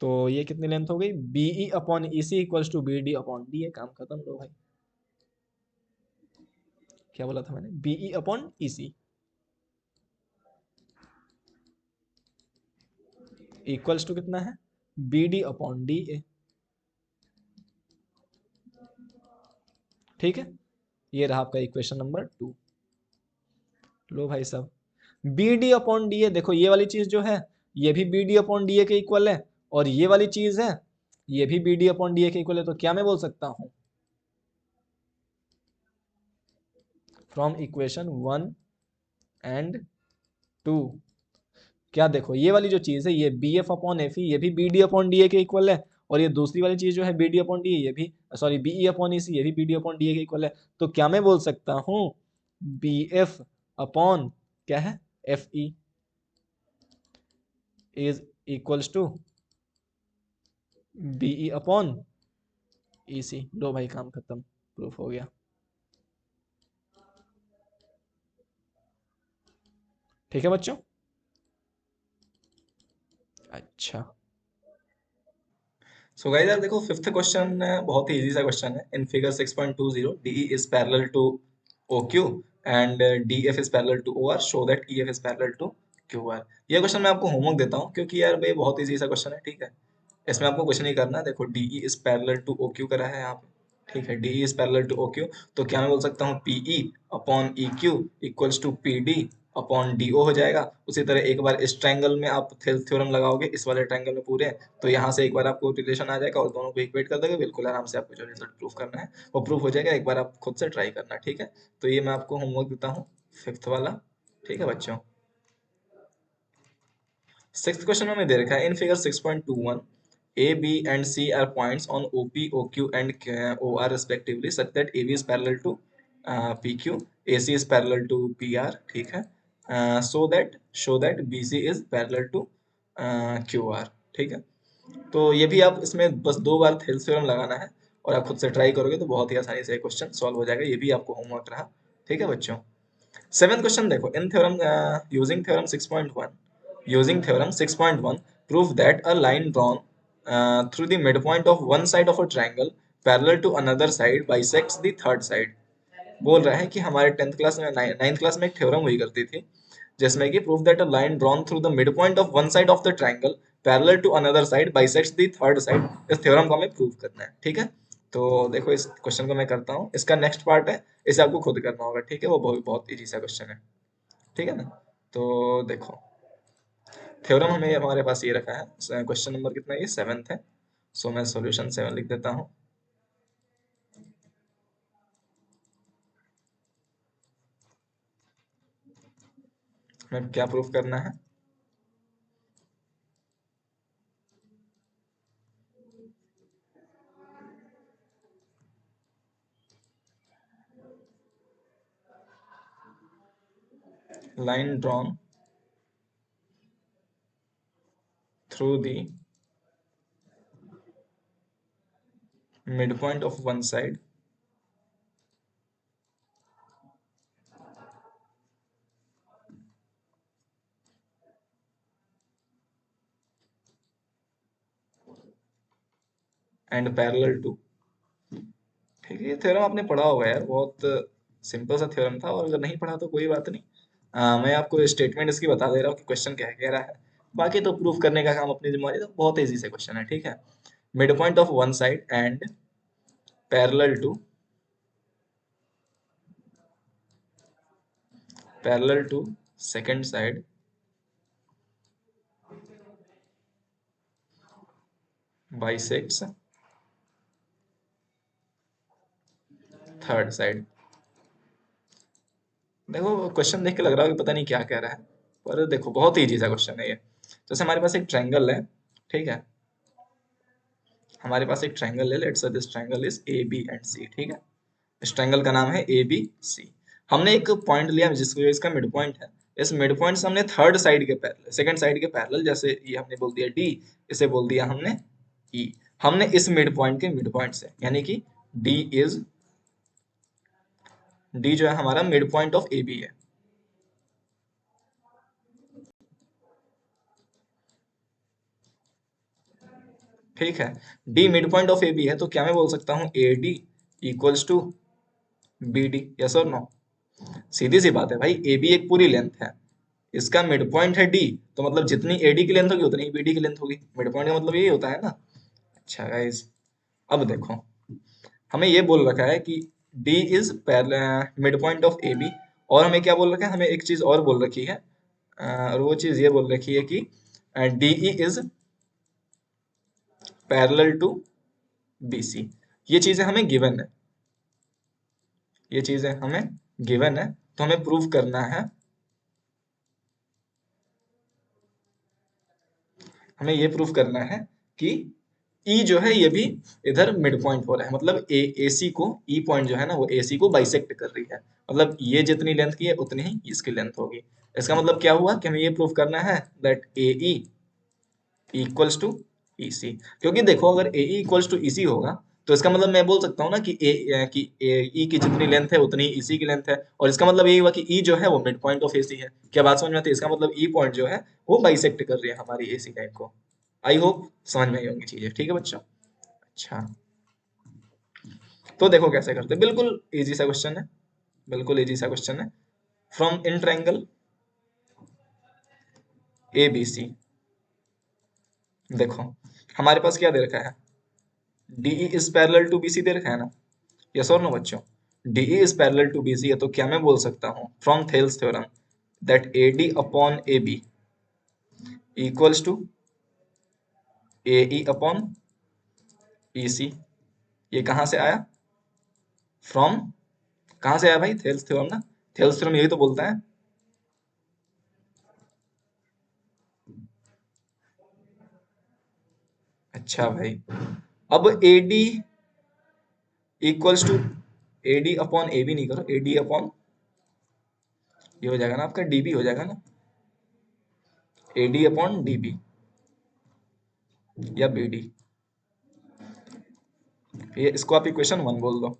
तो ये कितनी लेंथ हो गई, BE upon EC equals to B D upon D. काम खत्म। लो भाई, क्या बोला था मैंने, BE upon EC equals to कितना है, B D upon D A. ठीक है, ये रहा आपका इक्वेशन नंबर 2। लो भाई साहब, B D upon D A, देखो ये वाली चीज जो है ये भी B D upon D A के इक्वल है, और ये वाली चीज है ये भी B D upon D A के इक्वल है। तो क्या मैं बोल सकता हूं, फ्रॉम इक्वेशन 1 एंड 2, क्या देखो ये वाली जो चीज है ये B F upon F E ये भी B D upon D A के इक्वल है, और ये दूसरी वाली चीज जो है B D upon D A ये भी, sorry BE upon E C ये भी B D upon D A के इक्वल है। तो क्या मैं बोल सकता हूँ, बी एफ अपॉन क्या है F E is equals to BE upon E C. लो भाई काम खत्म, प्रूफ हो गया। ठीक है बच्चों, अच्छा। सो गाइस यार देखो फिफ्थ क्वेश्चन बहुत ही इजी सा क्वेश्चन है। In figure 6.20 DE is parallel to OQ and DF is parallel to OR, show that EF is parallel to QR. ये क्वेश्चन मैं आपको होमवर्क देता हूँ क्योंकि यार भाई बहुत इजी सा क्वेश्चन है। ठीक है, इसमें आपको कुछ नहीं करना। देखो DE is parallel to OQ करा है यहाँ पे। ठीक है, DE is parallel to OQ, तो क्या मैं बोल सकता हूँ PE upon E Q equals to P D upon D O हो जाएगा। उसी तरह एक बार इस ट्रायंगल में आप थ्योरम लगाओगे, इस वाले ट्रायंगल में पूरे, तो यहाँ से एक बार आपको रिलेशन आ जाएगा और दोनों को इक्वेट कर दोगे, बिल्कुल आराम से आपको जो रिजल्ट प्रूफ करना है वो प्रूफ हो जाएगा। एक बार आप खुद से ट्राई करना। ठीक है, तो ये मैं आपको होमवर्क देता हूँ फिफ्थ वाला। ठीक है बच्चों, सिक्स्थ क्वेश्चन में हमें दे रखा है in figure 6.21 A, B and C are points on OP, OQ and OR respectively such that AB is parallel to PQ, AC is parallel to PR। ठीक है, show that BC is parallel to QR। ठीक है, तो ये भी आप इसमें बस 2 बार थेल्स थ्योरम लगाना है और आप खुद से ट्राई करोगे तो बहुत ही आसानी से क्वेश्चन सॉल्व हो जाएगा। ये भी आपको होमवर्क रहा। ठीक है बच्चों, सेवेंथ क्वेश्चन देखो, in theorem using theorem 6.1, using theorem 6.1 prove that a line drawn through the midpoint of one side of a triangle parallel to another side bisects the third side। बोल रहा है कि हमारे 10th क्लास में 9th class में एक theorem हुई करती थी जिसमें कि prove that a line drawn through the mid point of one side of the triangle parallel to another side bisects the third side. इस थ्योरम को हमें प्रूव करना है। ठीक है, तो देखो इस क्वेश्चन को मैं करता हूँ, इसका नेक्स्ट पार्ट है, इसे आपको खुद करना होगा। ठीक है, वो बहुत बहुत इजी सा क्वेश्चन है। ठीक है ना, तो देखो थ्योरम हमें हमारे पास ये रखा है, क्वेश्चन नंबर कितना है, ये 7th है। सो मैं सॉल्यूशन 7 लिख देता हूँ। हमें क्या प्रूफ करना है, line drawn through the midpoint of one side and parallel to। ठीक है, ये थ्योरम आपने पढ़ा होगा यार, बहुत सिंपल सा थ्योरम था, और अगर नहीं पढ़ा तो कोई बात नहीं। मैं आपको स्टेटमेंट इसकी बता दे रहा हूँ कि क्वेश्चन क्या कह रहा है, बाकी तो प्रूफ करने का काम अपनी जिम्मेदारी, तो बहुत इजी से क्वेश्चन है, ठीक है। Mid point of one side and parallel to second side bisects third side. देखो क्वेश्चन देख के लग रहा है कि पता नहीं क्या कह रहा है, पर देखो बहुत इजी सा क्वेश्चन है ये। जैसे हमारे पास एक ट्रायंगल है, ठीक है, हमारे पास एक ट्रायंगल है, let's say this triangle is A B and C, ठीक है। इस ट्रायंगल का नाम है ए बी सी। हमने एक पॉइंट लिया जिसको इसका मिड पॉइंट है। इस मिड पॉइंट से हमने थर्ड साइड के पैरेलल, सेकंड साइड के पैरेलल, जैसे ये हमने बोल दिया डी, इसे बोल दिया हमने ई। हमने इस मिड पॉइंट के मिड पॉइंट से, यानी कि डी इज, डी जो है हमारा mid point of A B है, ठीक है। D mid point of A B है, तो क्या मैं बोल सकता हूँ A D equals to B D, yes और नो। सीधी सी बात है भाई, ए बी एक पूरी लेंथ है, इसका मिड पॉइंट है डी, तो मतलब जितनी एडी की लेंथ होगी उतनी बीडी की लेंथ होगी। मिड पॉइंट का मतलब यही होता है ना। अच्छा गाइस, अब देखो, हमें ये बोल रखा है कि D is mid point of A B, और हमें क्या बोल रखा है, हमें एक चीज और बोल रखी है, और वो चीज ये बोल रखी है कि D E is parallel to B C. ये चीजें हमें गिवन है, ये चीजें हमें गिवन है, तो हमें प्रूव करना है, हमें ये प्रूफ करना है कि ई जो है ये भी इधर मिड पॉइंट हो रहा है, मतलब ए ए सी को, ई पॉइंट जो है ना वो ए सी को बाइसेक्ट कर रही है, मतलब ये जितनी लेंथ की है उतनी ही इसकी लेंथ होगी। इसका मतलब क्या हुआ कि हमें ये प्रूफ करना है that A E equals to E C. क्योंकि देखो अगर ए ई इक्वल्स टू ई सी होगा, तो इसका मतलब मैं बोल सकता हूँ ना कि ए ई की जितनी लेंथ है उतनी ई सी की लेंथ है, और इसका मतलब यही हुआ कि ई जो है वो मिड पॉइंट ऑफ ए सी है। क्या बात समझ में आती है? इसका मतलब ई पॉइंट जो है वो बाइसेक्ट कर रही है हमारी ए सी लाइन को। आई होप समझ में आई होंगी चीजें, ठीक है बच्चों। अच्छा, तो देखो कैसे करते हैं, बिल्कुल इजी सा क्वेश्चन है, बिल्कुल इजी सा क्वेश्चन है। From in triangle A B C, देखो हमारे पास क्या दे रखा है, DE is parallel to BC दे रखा है ना, यस और नो बच्चों। DE is parallel to BC है, तो क्या मैं बोल सकता हूँ from Thales theorem that AD upon AB equals to AE upon EC। ये कहाँ से आया, फ्रॉम, कहाँ से आया भाई, थेल्स थ्योरम ना। थेल्स थ्योरम यही तो बोलता है। अच्छा भाई, अब AD equals to, AD upon AB नहीं करो, AD अपॉन, ये हो जाएगा ना आपका DB हो जाएगा ना, AD अपॉन DB या BD, ये इसको आप इक्वेशन 1 बोल दो।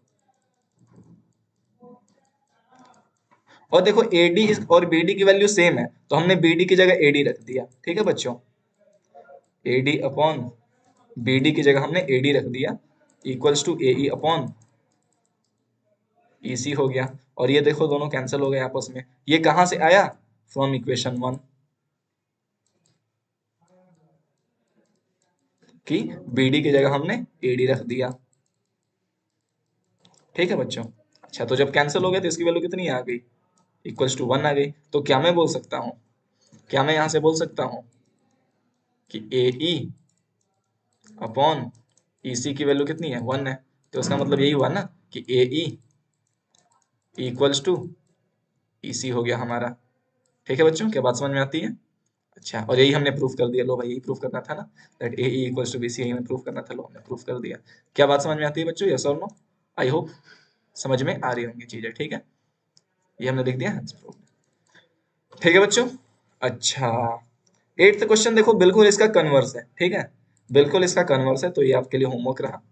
और देखो AD और BD की वैल्यू सेम है, तो हमने BD की जगह AD रख दिया, ठीक है बच्चों। AD अपॉन BD की जगह हमने AD रख दिया, equals to AE upon EC हो गया। और ये देखो दोनों कैंसिल हो गए आपस में। ये कहाँ से आया, फ्रॉम इक्वेशन 1, कि BD की जगह हमने AD रख दिया, ठीक है बच्चों। अच्छा, तो जब कैंसिल हो गया तो इसकी वैल्यू कितनी आ गई, इक्वल्स टू 1 आ गई। तो क्या मैं बोल सकता हूँ, क्या मैं यहाँ से बोल सकता हूँ कि ए ई अपॉन ई सी की वैल्यू कितनी है, 1 है। तो इसका मतलब यही हुआ ना कि ए ई इक्वल्स टू ई सी हो गया हमारा। ठीक है बच्चों, क्या बात समझ में आती है? अच्छा, और यही हमने प्रूफ कर दिया। लो भाई, यही प्रूफ करना था ना, that A equals to B C, यही हमें प्रूफ करना था। लो, हमने प्रूफ कर दिया। क्या बात समझ में आती है बच्चों, यस और नो? आई होप समझ में आ रही होंगी चीजें। ठीक है, ये हमने लिख दिया है प्रूफ। ठीक है बच्चों। अच्छा, 8th क्वेश्चन देखो, बिल्कुल इसका कन्वर्स है। ठीक है, बिल्कुल इसका कन्वर्स है, तो ये आपके लिए होमवर्क रहा।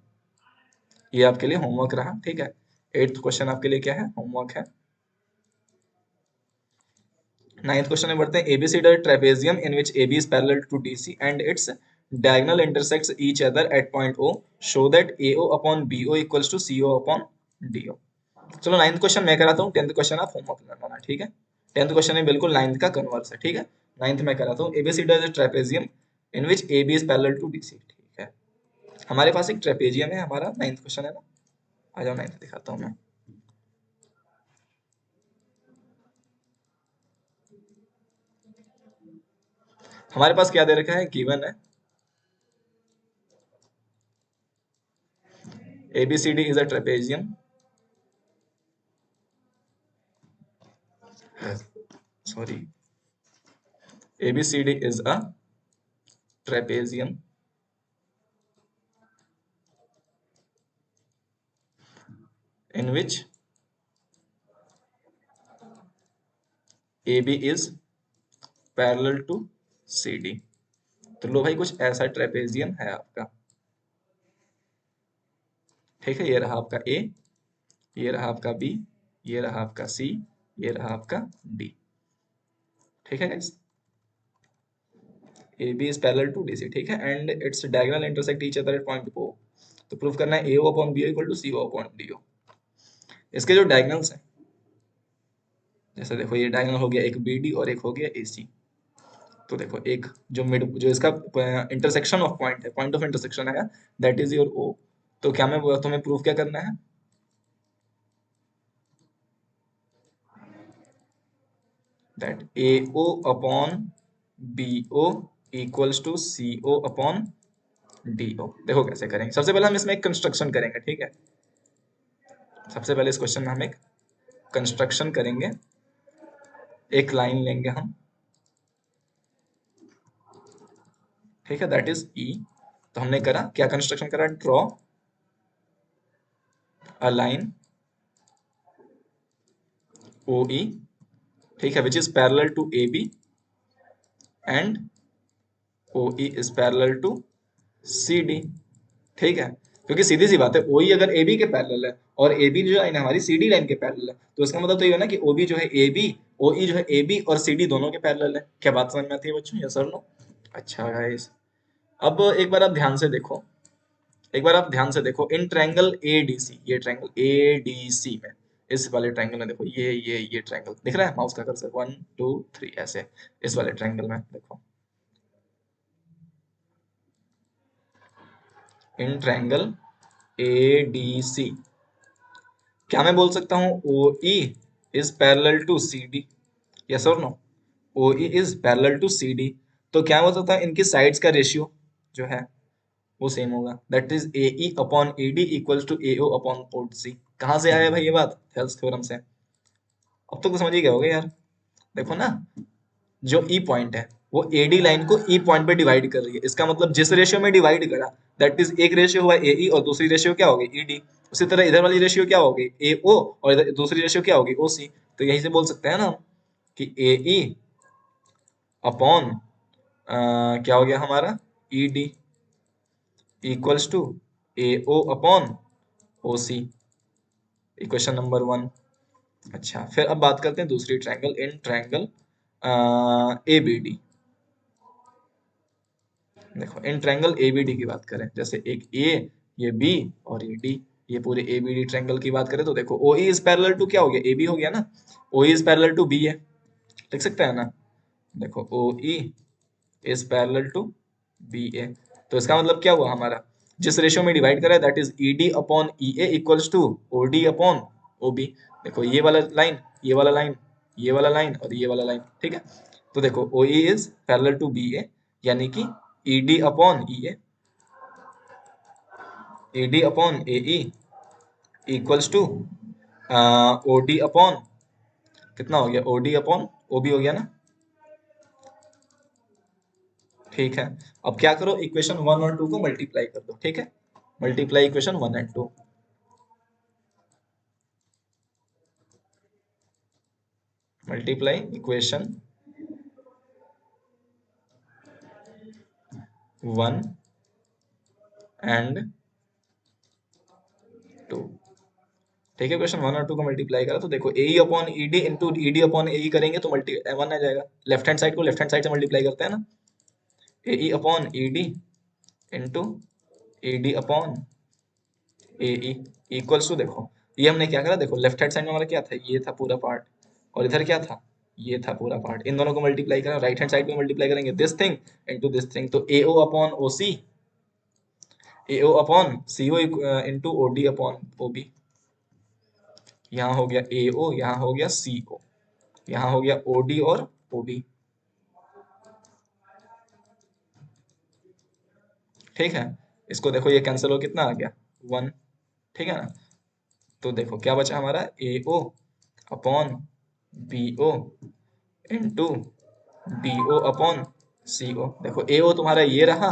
ये आपके लिए होमवर्क रहा। ठीक है, 8th क्वेश्चन आपके लिए क्या है, होमवर्क है। 9th क्वेश्चन में बढ़ते हैं। ABCD trapezium in which AB is parallel to DC and its diagonal intersects each other at point O. Show that AO upon BO equals to CO upon DO. चलो 9th question मैं कराता हूँ, 10th question आप homework करना। ठीक है, 10th question में बिल्कुल 9th का कन्वर्स है। ठीक है, 9th में कराता हूँ। ABCD is a trapezium in which AB is parallel to DC। ठीक है, हमारे पास एक ट्रेपेजियम है, हमारा 9th क्वेश्चन है ना। आ जाओ, 9th दिखाता हूँ मैं। हमारे पास क्या दे रखा है, गिवन है ABCD is a trapezium। Sorry, ABCD is a trapezium in which AB is parallel to CD। तो लो भाई, कुछ ऐसा ट्रेपेजियम है आपका। ठीक है, ये रहा आपका A, ये रहा आपका B, ये रहा आपका C, ये रहा आपका D। ठीक है guys, AB is parallel to DC। ठीक है, and its diagonal intersect each other at point O। तो प्रूफ करना है AO upon BO equal to CO upon DO। इसके जो डायगोनल्स हैं, जैसे देखो ये डायगोनल हो गया एक BD और एक हो गया AC। तो देखो एक जो मिड, जो इसका इंटरसेक्शन ऑफ पॉइंट है, पॉइंट ऑफ इंटरसेक्शन है, दैट इज योर O। तो क्या मैं तुम्हें प्रूफ क्या करना है, that AO upon BO equals to CO upon DO। देखो कैसे करेंगे। सबसे पहले हम इसमें एक कंस्ट्रक्शन करेंगे। ठीक है, सबसे पहले इस क्वेश्चन में हम एक कंस्ट्रक्शन करेंगे। एक लाइन लेंगे हम। ठीक है, दैट इज E। तो हमने करा क्या, कंस्ट्रक्शन करा, ड्रॉ अ लाइन OE। ठीक है, which is parallel to AB and OE is parallel to CD। ठीक है, क्योंकि सीधी सी बात है, OE अगर AB के पैरेलल है और AB जो लाइन है हमारी CD लाइन के पैरेलल है, तो इसका मतलब तो ये है ना कि OB जो है AB, OE जो है AB और CD दोनों के पैरेलल है। क्या बात समझ में आती है बच्चों, यस और नो? अच्छा गाइस, अब एक बार आप ध्यान से देखो, एक बार आप ध्यान से देखो, इन ट्रायंगल ADC, ये ट्रायंगल ADC में, इस वाले ट्रायंगल में देखो, ये ट्रायंगल दिख रहा है, माउस का कर्सर 1 2 3 ऐसे, इस वाले ट्रायंगल में देखो, इन ट्रायंगल ADC क्या मैं बोल सकता हूँ OE is parallel to CD, yes और no? OE is parallel to CD। तो क्या हो सकता है, इनकी साइड्स का रेशियो जो है वो सेम होगा, that is AE upon AD equals to AO upon OC। कहाँ से आया भाई ये बात, हेल्स थ्योरम से। अब तो समझ ही गए होगे यार। देखो ना, जो E पॉइंट है वो AD लाइन को E पॉइंट पे डिवाइड कर रही है। इसका मतलब जिस रेशियो में डिवाइड करा, दैट इज एक रेशियो हुआ AE और दूसरी रेशियो क्या होगी ED। उसी तरह इधर वाली रेशियो क्या होगी AO और इधर दूसरी रेशियो क्या होगी OC। तो यहीं से बोल सकते हैं ना हम कि AE अपॉन क्या हो गया हमारा ED equals to AO upon OC, equation number 1। अच्छा, फिर अब बात करते हैं दूसरी ट्रायंगल, इन ट्रायंगल ABD। देखो, इन ट्रायंगल ABD की बात करें, जैसे एक A, ये B और ये D, ये पूरे ABD ट्रायंगल की बात करें, तो देखो OE इज पैरेलल टू क्या हो गया, AB हो गया ना, OE is parallel to BA, लिख सकते हैं ना। देखो OE is parallel to BA। तो इसका मतलब क्या हुआ हमारा, जिस रेशियो में डिवाइड करा है that is ED upon EA equals to OD upon OB। देखो ये वाला लाइन, ये वाला लाइन, ये वाला लाइन और ये वाला लाइन। ठीक है, तो देखो OE is parallel to BA, यानी कि ED upon E ED upon A equals to OD upon कितना हो गया, ओडी अपॉन ओबी हो गया ना। ठीक है, अब क्या करो, इक्वेशन 1 और 2 को मल्टीप्लाई कर दो। ठीक है, multiply equation 1 and 2। Multiply equation 1 and 2। ठीक है, क्वेश्चन 1 और 2 को मल्टीप्लाई करा तो देखो A upon E D into E D upon A करेंगे तो मल्टी 1 आ जाएगा। लेफ्ट हैंड साइड को लेफ्ट हैंड साइड से मल्टीप्लाई करते हैं ना, A upon E D into E D upon A equals to, देखो ये हमने क्या करा, देखो लेफ्ट हैंड साइड में हमारा क्या था, ये था पूरा पार्ट, और इधर क्या था, ये था पूरा पार्ट। इन दोनों को मल्टीप्लाई करा, राइट हैंड साइड में मल्टीप्लाई करेंगे this thing into this thing, तो AO upon OC, AO upon CO into OD upon OB. यहाँ हो गया एओ, यहाँ हो गया सीओ, यहाँ हो गया ओडी और ओबी। ठीक है, इसको देखो ये कैंसिल हो कितना आ गया, 1। ठीक है ना, तो देखो क्या बचा हमारा, AO upon BO into DO upon CO. देखो एओ तुम्हारा ये रहा,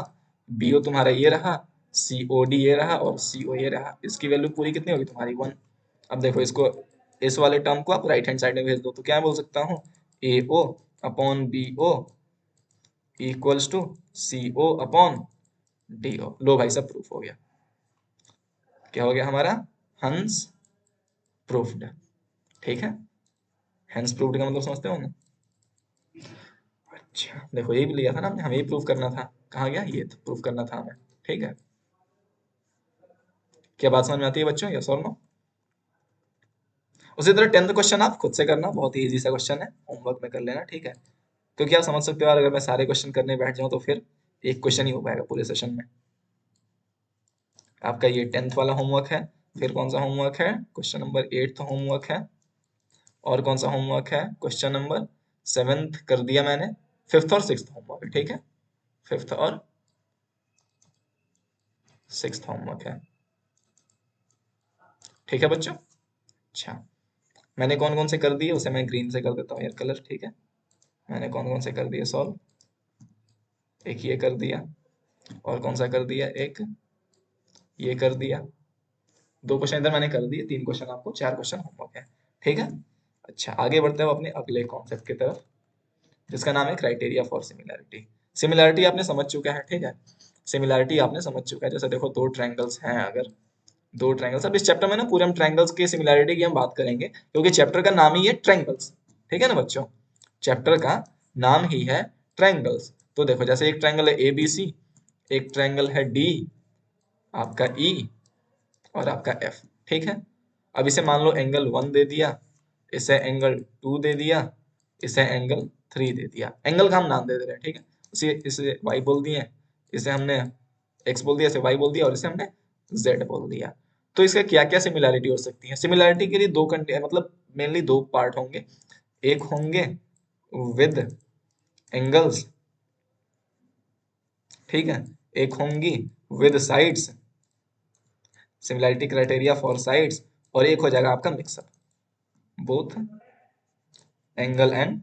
बीओ तुम्हारा ये रहा, सीओ डी ये रहा और सीओ ये रहा। इसकी वैल्यू पूरी कितनी होगी तुम्हारी, 1। अब देखो इसको, इस वाले टर्म को आप राइट हैंड साइड में भेज दो तो क्या बोल सकता हूँ, AO upon BO equals to CO upon DO. लो भाई सब प्रूफ हो गया। क्या हो गया हमारा, हंस प्रूफ्ड। ठीक है, हेंस प्रूफ्ड का मतलब समझते हो ना। अच्छा देखो ये भी लिया था ना हमने, हमें ही प्रूफ करना था, कहाँ गया ये, तो प्रूफ करना था हमें। ठीक है, क्या बात समझ में आती है बच्चों, यस और नो। उसी तरह 10th क्वेश्चन आप खुद से करना, बहुत ही इजी सा क्वेश्चन है, होमवर्क में कर लेना। ठीक है, क्योंकि आप समझ सकते हो यार, अगर मैं सारे क्वेश्चन करने बैठ जाऊं तो फिर एक क्वेश्चन ही हो पाएगा पूरे सेशन में। आपका ये 10th वाला होमवर्क है, फिर कौन सा होमवर्क है, क्वेश्चन नंबर 8 होमवर्क है, और कौन सा होमवर्क है, क्वेश्चन नंबर 7 कर दिया मैंने, 5th और 6th होमवर्क है। ठीक है, 5th और 6th होमवर्क है। ठीक है बच्चों, अच्छा मैंने कौन कौन से कर दिए उसे मैं ग्रीन से कर देता हूँ यार कलर। ठीक है, मैंने कौन कौन से कर दिए सॉल्व, एक ये कर दिया, और कौन सा कर दिया, एक ये कर दिया, 2 क्वेश्चन इधर मैंने कर दिए, 3 क्वेश्चन आपको, 4 क्वेश्चन होमवर्क है। ठीक है, अच्छा आगे बढ़ते हैं अपने अगले कॉन्सेप्ट की तरफ, जिसका नाम है क्राइटेरिया फॉर सिमिलैरिटी। सिमिलैरिटी आपने समझ चुका है। ठीक है, सिमिलैरिटी आपने समझ चुका है, जैसे देखो 2 ट्रायंगल्स हैं, अगर 2 ट्रायंगल्स, अब इस चैप्टर में ना पूरे हम ट्रायंगल्स की सिमिलैरिटी की हम बात करेंगे, क्योंकि चैप्टर का नाम ही है ट्रायंगल्स। ठीक है ना बच्चों, चैप्टर का नाम ही है ट्रायंगल्स। तो देखो जैसे एक ट्रायंगल है ए बी सी, एक ट्रायंगल है डी, आपका ई, और आपका एफ। ठीक है, अब इसे मान लो एंगल 1 दे दिया, इसे एंगल 2 दे दिया, इसे एंगल 3 दे दिया, एंगल का हम नाम दे दे रहे हैं। ठीक है, इसे वाई बोल दिए, इसे हमने एक्स बोल दिया, इसे वाई बोल दिया, और इसे हमने जेड बोल दिया। तो इसका क्या क्या सिमिलैरिटी हो सकती है, सिमिलैरिटी के लिए दो कंडीशन, मतलब मेनली 2 पार्ट होंगे। एक होंगे विद एंगल्स, ठीक है, एक होंगी with sides, similarity criteria for sides, और एक हो जाएगा आपका mixup, both angle and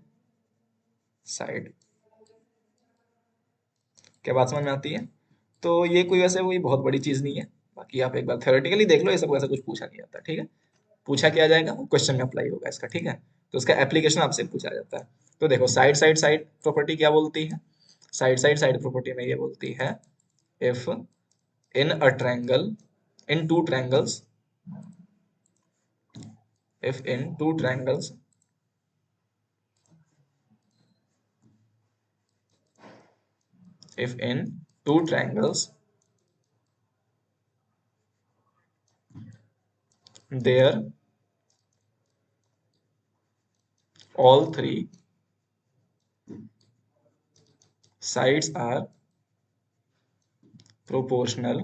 side. क्या बात समझ में आती है। तो ये कोई वैसे कोई बहुत बड़ी चीज नहीं है, बाकी आप एक बार थ्योरेटिकली देख लो, ये सब वैसा कुछ पूछा नहीं जाता। ठीक है, पूछा क्या जाएगा, वो क्वेश्चन में अप्लाई होगा इसका। ठीक है, तो उसका एप्लीकेशन आपसे पूछा जाता है। तो देखो साइड साइड साइड प्रॉपर्टी क्या बोलती है, साइड साइड साइड प्रॉपर्टी में ये बोलती है, if in a triangle, in two triangles, if in two triangles if in two triangles there all three sides are proportional,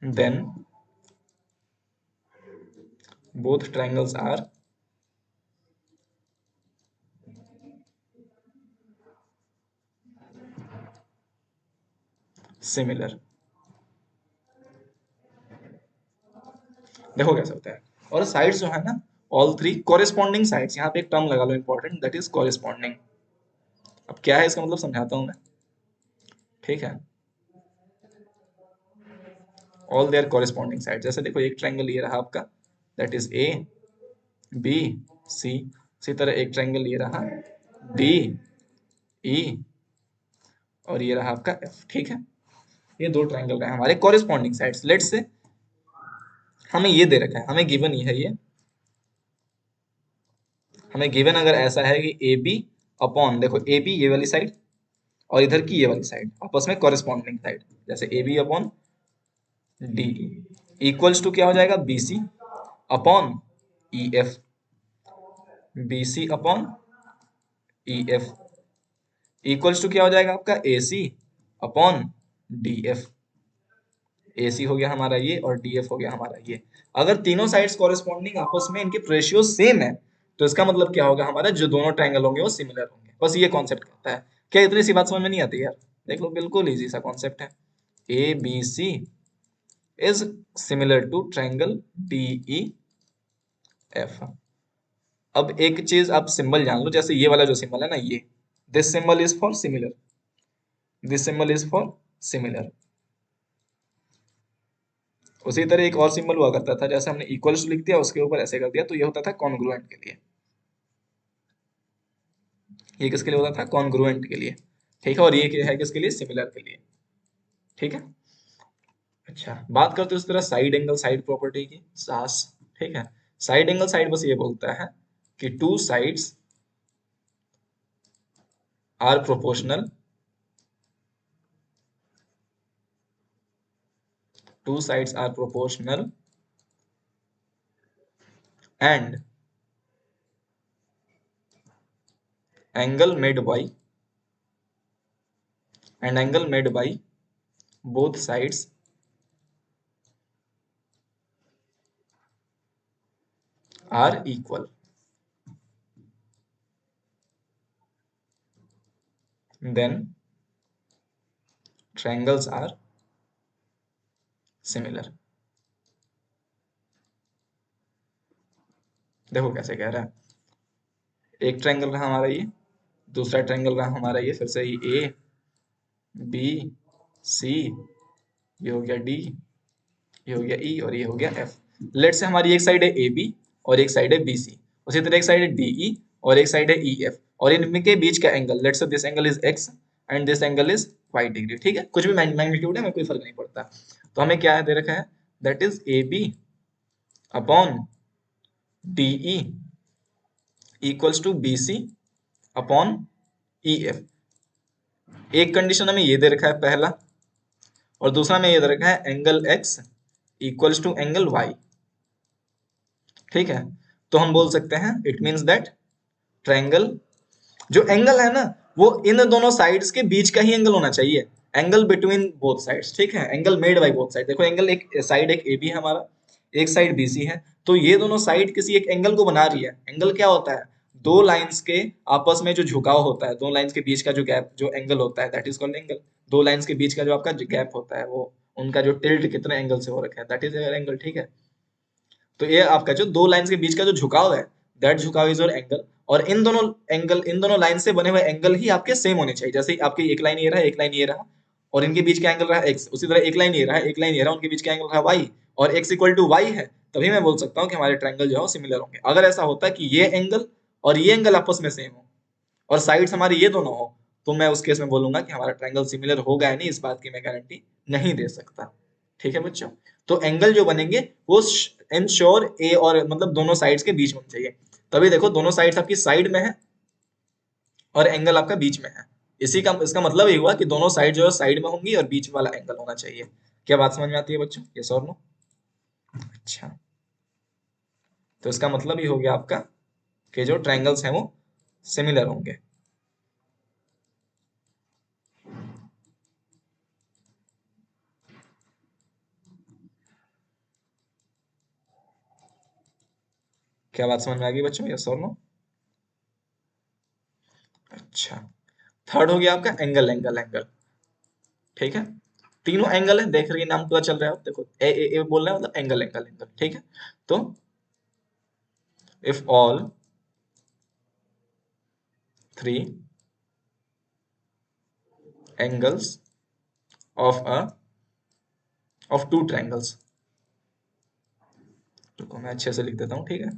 then both triangles are similar. देखो कैसे होता है। और साइड्स जो है ना, ऑल थ्री कोरिस्पॉन्डिंग साइड्स, यहाँ पे एक टर्म लगा लो इंपॉर्टेंट, दैट इज कोरिस्पॉन्डिंग। अब क्या है इसका मतलब समझाता हूं मैं, ठीक है। ऑल देयर कोरिस्पॉन्डिंग साइड, जैसे देखो एक ट्रायंगल ये रहा आपका, that is A B C. इसी तरह एक ट्रायंगल ये रहा डी ई, और ये रहा आपका एफ, ठीक है। ये दो ट्रायंगल रहे हमारे कोरिस्पॉन्डिंग साइड्स। लेट्स से हमें ये दे रखा है, हमें गिवन ये है, ये हमें गिवन अगर ऐसा है कि ए बी अपॉन, देखो ए बी ये वाली साइड और इधर की ये वाली साइड आपस में कॉरेस्पॉन्डिंग साइड, जैसे A B upon D equals to क्या हो जाएगा, B C upon E F, B C upon E F equals to क्या हो जाएगा आपका, A C upon D F. A C हो गया हमारा ये, और डी एफ हो गया हमारा ये। अगर तीनों साइड्स कॉरेस्पॉन्डिंग आपस में इनके रेशियो सेम है, तो इसका मतलब क्या होगा, हमारा जो दोनों ट्रायंगल होंगे वो सिमिलर होंगे। बस ये कॉन्सेप्ट कहता है। क्या इतनी सी बात समझ में नहीं आती यार? देख लो, बिल्कुल इजी सा कॉन्सेप्ट है। A B C is similar to triangle D E F. अब एक चीज आप सिंबल जान लो, जैसे ये वाला जो सिंबल है ना, ये this symbol is for similar, this symbol is for similar. उसी तरह एक और सिंबल हुआ करता था, जैसे हमने इक्वल्स लिख दिया उसके ऊपर ऐसे कर दिया, तो ये होता था कॉन्ग्रुएंट के लिए। ये किसके लिए होता था, कॉन्ग्रुएंट के लिए, ठीक है। और ये है किसके लिए, सिमिलर के लिए, ठीक है। अच्छा, बात करते हैं उस तरह साइड एंगल साइड प्रॉपर्टी की, सास, ठीक है। साइड एंगल साइड बस ये बोलता है कि two sides are proportional, two sides are proportional and angle made by both sides are equal, then triangles are similar। देखो कैसे कह रहा है, एक ट्रायंगल रहा हमारा ये, दूसरा ट्रायंगल रहा हमारा ये, फिर से ये ए बी सी, ये हो गया डी, ये हो गया ई, और ये हो गया एफ। लेट से हमारी एक साइड है ए बी और एक साइड है बी सी, उसी तरह एक साइड है डी ई और एक साइड है ई एफ, और इनके बीच का angle, let's say this angle is X and this angle is Y degree, ठीक है। कुछ भी मैग्नीट्यूड है, हमें कोई फर्क नहीं पड़ता। तो हमें क्या है दे रखा है, that is A B upon D E equals to B C upon E F. एक कंडीशन हमें ये दे रखा है पहला, और दूसरा में ये दे रखा है angle X equals to angle Y, ठीक है। तो हम बोल सकते हैं इट मीन्स दैट ट्रायंगल, जो एंगल है ना, वो इन दोनों साइड्स के बीच का ही एंगल होना चाहिए, एंगल बिटवीन बोथ साइड्स, ठीक है। Angle made by both side, देखो एंगल एक साइड एक ए बी है हमारा, एक साइड बी सी है, तो ये दोनों साइड किसी एक एंगल को बना रही है। एंगल क्या होता है, दो लाइंस के आपस में जो झुकाव होता है, दो लाइंस के बीच का जो गैप, जो एंगल होता है, दैट इज कॉल्ड एंगल। दो लाइंस के बीच का जो आपका गैप होता है, वो उनका जो टिल्ट कितने एंगल से हो रखा है, दैट इज एंगल, ठीक है। तो ये आपका जो दो लाइंस के बीच का जो झुकाव है, दैट झुकाव इज योर एंगल। और इन दोनों एंगल, इन दोनों लाइन से बने हुए एंगल ही आपके सेम होने चाहिए। जैसे आपकी एक लाइन ये रहा, एक लाइन ये रहा, और इनके बीच का एंगल रहा एक्स, उसी तरह एक लाइन ये रहा, एक लाइन ये रहा, उनके बीच का एंगल रहा वाई, और एक्स इक्वल टू वाई है, तभी मैं बोल सकता हूँ कि हमारे ट्रायंगल जो है सिमिलर होंगे। अगर ऐसा होता है कि ये एंगल और ये एंगल आपस में सेम हो और साइड्स हमारी ये दोनों हो, तो मैं उस केस में बोलूंगा कि हमारा ट्रायंगल सिमिलर होगा या नहीं, इस बात की मैं गारंटी नहीं दे सकता, ठीक है बच्चों। तो एंगल जो बनेंगे वो इंश्योर ए और मतलब दोनों साइड्स के बीच में होना चाहिए। तभी देखो दोनों साइड्स आपकी साइड में है और एंगल आपका बीच में है, इसी का इसका मतलब ये हुआ कि दोनों साइड जो है साइड में होंगी और बीच वाला एंगल होना चाहिए। क्या बात समझ में आती है बच्चों, यस और नो? अच्छा, तो इसका मतलब ये हो गया आपका कि जो ट्रायंगल्स हैं वो सिमिलर होंगे। क्या बात समझ में आ गई बच्चों, यस और नो? अच्छा, थर्ड हो गया आपका एंगल एंगल एंगल, ठीक है। तीनों एंगल है, देख रही नाम पता चल रहा है, देखो ए ए ए बोल रहा है मतलब एंगल एंगल एंगल, ठीक है। तो if all three angles of two triangles, रुको मैं अच्छे से लिख देता हूँ, ठीक है।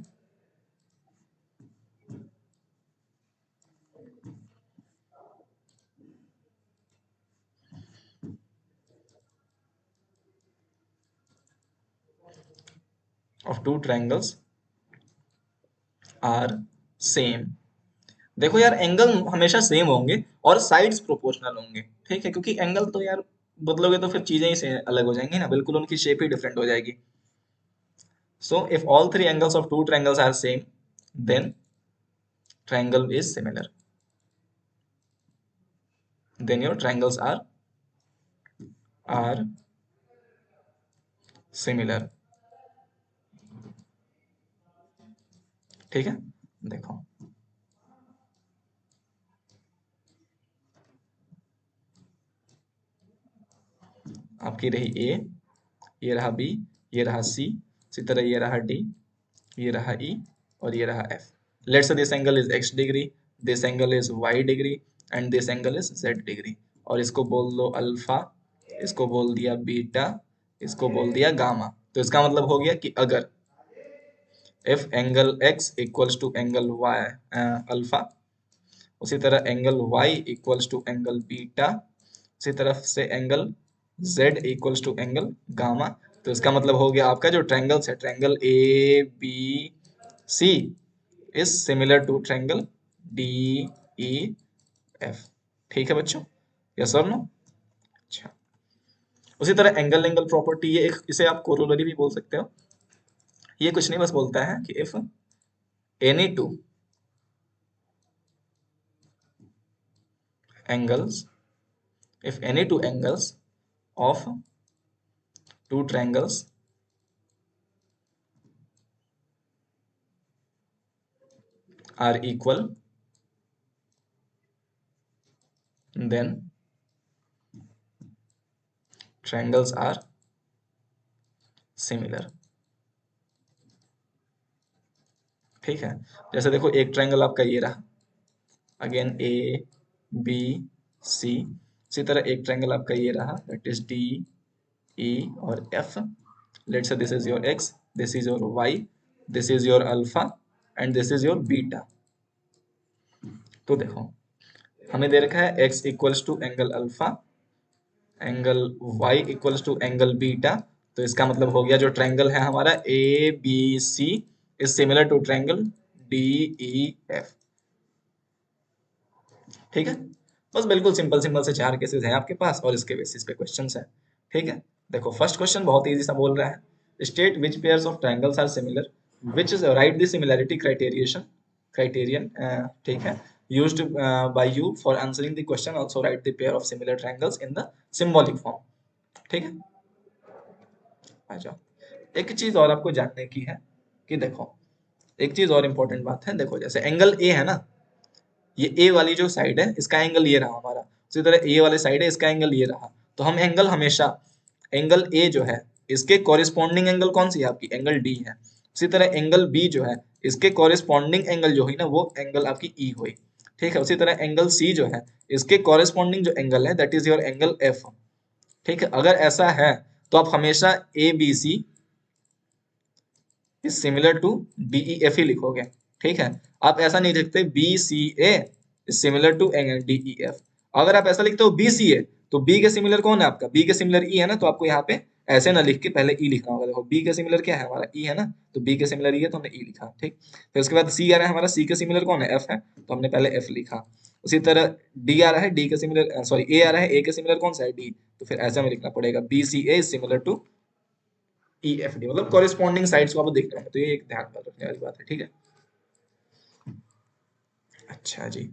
Of two triangles are same. देखो यार एंगल हमेशा सेम होंगे और साइड्स प्रोपोर्शनल होंगे, ठीक है, क्योंकि एंगल तो यार बदलोगे तो फिर चीजें ही से अलग हो जाएंगी ना, बिल्कुल उनकी शेप ही डिफरेंट हो जाएगी। So if all three angles of two triangles are same then triangle is similar, then your triangles are similar, ठीक है। देखो आपकी रही ए, ये रहा बी, ये रहा सी, इसी तरह ये रहा डी, ये रहा ई और ये रहा F. Let's say this angle is X degree, this angle is Y degree and this angle is Z degree, और इसको बोल दो अल्फा, इसको बोल दिया बीटा, इसको बोल दिया गामा। तो इसका मतलब हो गया कि अगर if angle x equals to angle y alpha, उसी तरह angle y equals to angle beta, उसी तरफ से angle z equals to angle gamma, तो इसका मतलब हो गया आपका जो ट्रायंगल्स है, triangle A B C is similar to triangle D E F, ठीक है बच्चों, यस और नो। अच्छा, उसी तरह एंगल एंगल प्रॉपर्टी, ये एक, इसे आप कोरोलरी भी बोल सकते हो। ये कुछ नहीं, बस बोलता है कि if any two angles, if any two angles of two triangles are equal, then triangles are similar, ठीक है। जैसे देखो एक ट्रायंगल आपका ये रहा, अगेन ए बी सी, इसी तरह एक ट्रायंगल आपका ये रहा, दैट इज डी ई और F. Let's say this is your X, this is your Y, this is your alpha and this is your beta. तो देखो हमें दे रखा है x equals to angle alpha, angle y equals to angle beta, तो इसका मतलब हो गया जो ट्रायंगल है हमारा A B C is similar to triangle D E F, ठीक है। बस बिल्कुल सिंपल सिंपल से चार केसेस हैं आपके पास और इसके बेसिस पे क्वेश्चंस हैं, ठीक है। देखो फर्स्ट क्वेश्चन बहुत इजी सा बोल रहा है, state which pairs of triangles are similar, which is right the similarity criterion, ठीक है, used by you for answering the question, also write the pair of similar triangles in the symbolic form, ठीक है। आ जाओ, एक चीज और आपको जानने की है कि देखो एक चीज और इम्पोर्टेंट बात है, देखो जैसे एंगल ए है ना, ये ए वाली जो साइड है इसका एंगल ये रहा हमारा, उसी तरह ए वाले साइड है इसका एंगल ये रहा, तो हम एंगल हमेशा, एंगल ए जो है इसके कॉरिस्पॉन्डिंग एंगल कौन सी है आपकी, एंगल डी है। उसी तरह एंगल बी जो है इसके कॉरिस्पॉन्डिंग एंगल जो हुई ना वो एंगल आपकी ई हुई, ठीक है। उसी तरह एंगल सी जो है इसके कॉरिस्पॉन्डिंग जो एंगल है that is your angle F, ठीक है। अगर ऐसा है तो आप हमेशा A B C is similar to DE F ही लिखोगे, ठीक है। आप ऐसा नहीं लिखते B C A is similar to DE F. अगर आप ऐसा लिखते हो बी सी ए तो बी के सिमिलर कौन है आपका, बी के सिमिलर ई है ना, तो आपको यहाँ पे ऐसे ना लिख के पहले ई लिखना होगा। देखो बी के सिमिलर क्या है हमारा, ई है ना, तो बी के सिमिलर ई है तो हमने ई लिखा, ठीक। फिर उसके बाद सी आ रहा है हमारा, सी के सिमिलर कौन है, एफ है, तो हमने पहले एफ लिखा। उसी तरह डी आ रहा है, डी के सिमिलर सॉरी ए आ रहा है, ए के सिमिलर कौन सा है, डी, तो फिर ऐसे में लिखना पड़ेगा B C A is similar to E F D, मतलब कॉरेस्पॉन्डिंग साइड्स को आपको देखना है, तो ये एक ध्यान में रखने वाली बात है, ठीक है। अच्छा जी,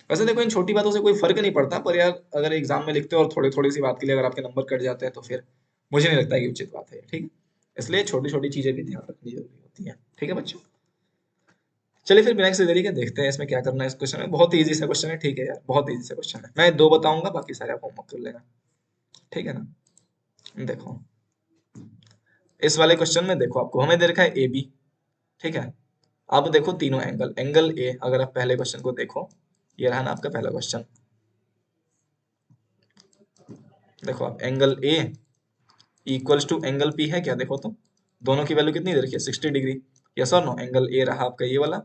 वैसे देखो इन छोटी बातों से कोई फर्क नहीं पड़ता, पर यार अगर एग्जाम में लिखते हो और थोड़ी थोड़ी सी बात के लिए अगर आपके नंबर कट जाते हैं तो फिर मुझे नहीं लगता कि उचित बात है, ठीक है। इसलिए छोटी छोटी चीजें भी ध्यान रखनी जरूरी होती है, ठीक है बच्चों। चलिए फिर बिना किसी देरी के देखते हैं इसमें क्या करना है। इस क्वेश्चन में बहुत इजी सा क्वेश्चन है, ठीक है यार, बहुत इजी सा क्वेश्चन है। मैं दो बताऊंगा, बाकी सारे आप होमवर्क कर लेना, ठीक है ना। देखो इस वाले क्वेश्चन में देखो, आपको हमें दे रखा है ए बी, ठीक है। अब देखो तीनों एंगल, एंगल ए, अगर आप पहले क्वेश्चन को देखो, ये रहा ना आपका पहला क्वेश्चन। देखो आप angle A equals to angle P है क्या, देखो तो दोनों की वैल्यू कितनी दे रखी है, 60 डिग्री। यस और नो, एंगल ए रहा आपका ये वाला,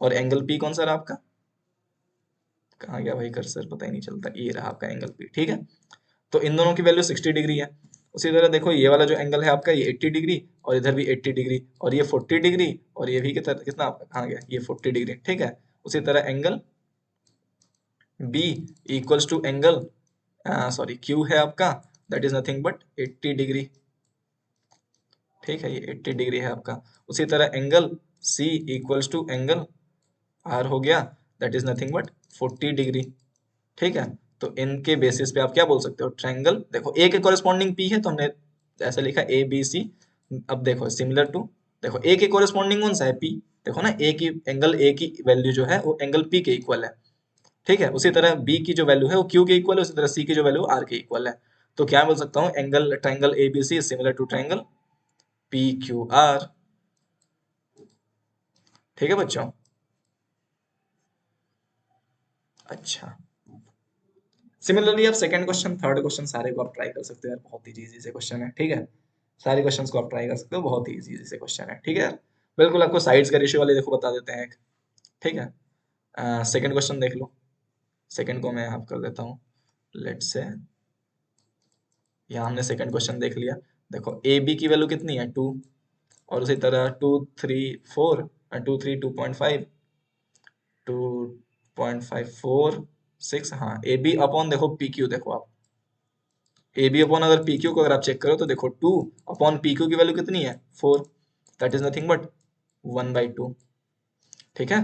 और एंगल पी कौन सा रहा आपका, कहाँ गया भाई कर्सर, पता ही नहीं चलता, ये रहा आपका एंगल पी, ठीक है। तो इन दोनों की वैल्यू 60 डिग्री है। उसी तरह देखो ये वाला जो एंगल है आपका, ये 80 डिग्री, और इधर भी 80 डिग्री, और ये 40 डिग्री, और ये भी कितना आपका कहाँ गया, ये 40 डिग्री, ठीक है। उसी तरह angle B equals to angle sorry Q है आपका, that is nothing but 80 degree, ठीक है, ये 80 डिग्री है आपका। उसी तरह angle C equals to angle R हो गया, that is nothing but 40 degree, ठीक है। तो इनके बेसिस पे आप क्या बोल सकते हो, ट्रायंगल, देखो ए के कॉरेस्पॉन्डिंग पी है तो हमने ऐसा लिखा ए बी सी। अब देखो सिमिलर टू, देखो ए के कॉरेस्पॉन्डिंग कौन सा है, पी, देखो ना ए की, एंगल ए की वैल्यू जो है वो एंगल पी के इक्वल है, ठीक है। उसी तरह बी की जो वैल्यू है वो क्यू के इक्वल है, उसी तरह सी की जो वैल्यू आर के इक्वल है। तो क्या बोल सकता हूँ, angle triangle A B C similar to triangle P Q R, ठीक है बच्चों। अच्छा, सिमिलरली आप सेकंड क्वेश्चन, थर्ड क्वेश्चन सारे को आप ट्राई कर सकते हो यार, बहुत ही इजी से क्वेश्चन है, ठीक है। सारे क्वेश्चंस को आप ट्राई कर सकते हो, बहुत ही इजी से क्वेश्चन है, ठीक है यार। बिल्कुल आपको साइड्स का रेशियो वाले देखो बता देते हैं एक, ठीक है। सेकंड क्वेश्चन देख लो, सेकंड को मैं आप कर देता हूँ, लेट्स से यहाँ हमने सेकंड क्वेश्चन देख लिया। देखो ए बी की वैल्यू कितनी है, 2, और उसी तरह 2 3 4, 2 3 2.5, 2.5 4 6, हाँ ए बी अपॉन देखो पी क्यू, देखो आप ए बी अपॉन अगर पी क्यू को अगर आप चेक करो तो देखो 2 अपॉन पी क्यू की वैल्यू कितनी है, 4, दैट इज नथिंग बट 1/2, ठीक है।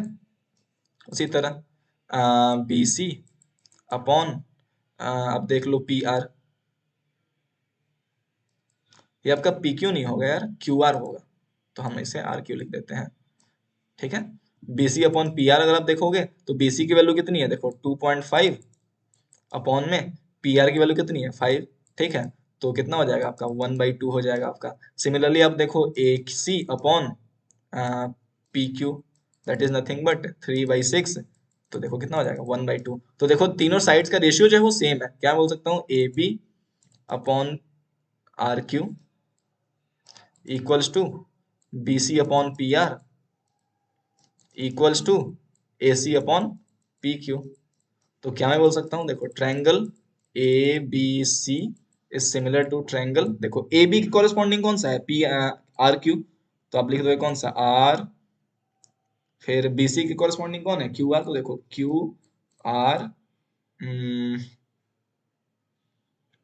उसी तरह बी सी अपॉन अब देख लो पी आर, ये आपका पी क्यू नहीं होगा यार, क्यू आर होगा, तो हम इसे आर क्यू लिख देते हैं, ठीक है। बीसी अपॉन पी आर अगर आप देखोगे तो बीसी की वैल्यू कितनी है, देखो 2.5 अपॉन में पी आर की वैल्यू कितनी है, 5, ठीक है। तो कितना हो जाएगा आपका, 1/2 हो जाएगा आपका। सिमिलरली आप देखो A C upon P Q, that is nothing but 3/6, तो देखो कितना हो जाएगा, 1/2। तो देखो तीनों साइड्स का रेशियो जो है वो सेम है, क्या बोल सकता हूँ, A B upon R Q equals to B C upon P R equals to A C upon P Q. तो क्या मैं बोल सकता हूँ, देखो triangle A B C is similar to triangle, देखो ए बी की कॉरेस्पॉन्डिंग कौन सा है, पी आर क्यू, तो आप लिख दो कौन सा, आर, फिर बी सी की कॉरेस्पॉन्डिंग कौन है, क्यू आर, तो देखो क्यू आर,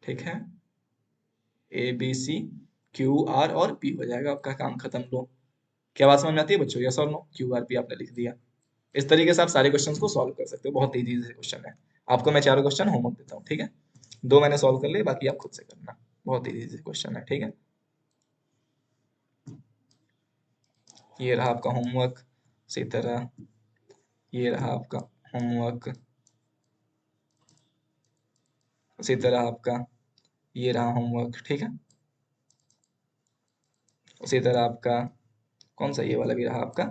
ठीक है, A B C Q R और पी हो जाएगा आपका, काम खत्म। लो, क्या बात समझ में आती है बच्चों, यस और नो, क्यू आर पी आपने लिख दिया। इस तरीके से आप सारे क्वेश्चंस को सॉल्व कर सकते हो, बहुत इजी से क्वेश्चन है। आपको मैं चारों क्वेश्चन होमवर्क देता हूँ, ठीक है। दो मैंने सॉल्व कर लिए, बाकी आप खुद से करना, बहुत इजी से क्वेश्चन है, ठीक है। ये रहा आपका होमवर्क, इसी तरह ये रहा आपका होमवर्क, उसी तरह आपका ये रहा होमवर्क, ठीक है। उसी तरह आपका कौन सा, ये वाला भी रहा आपका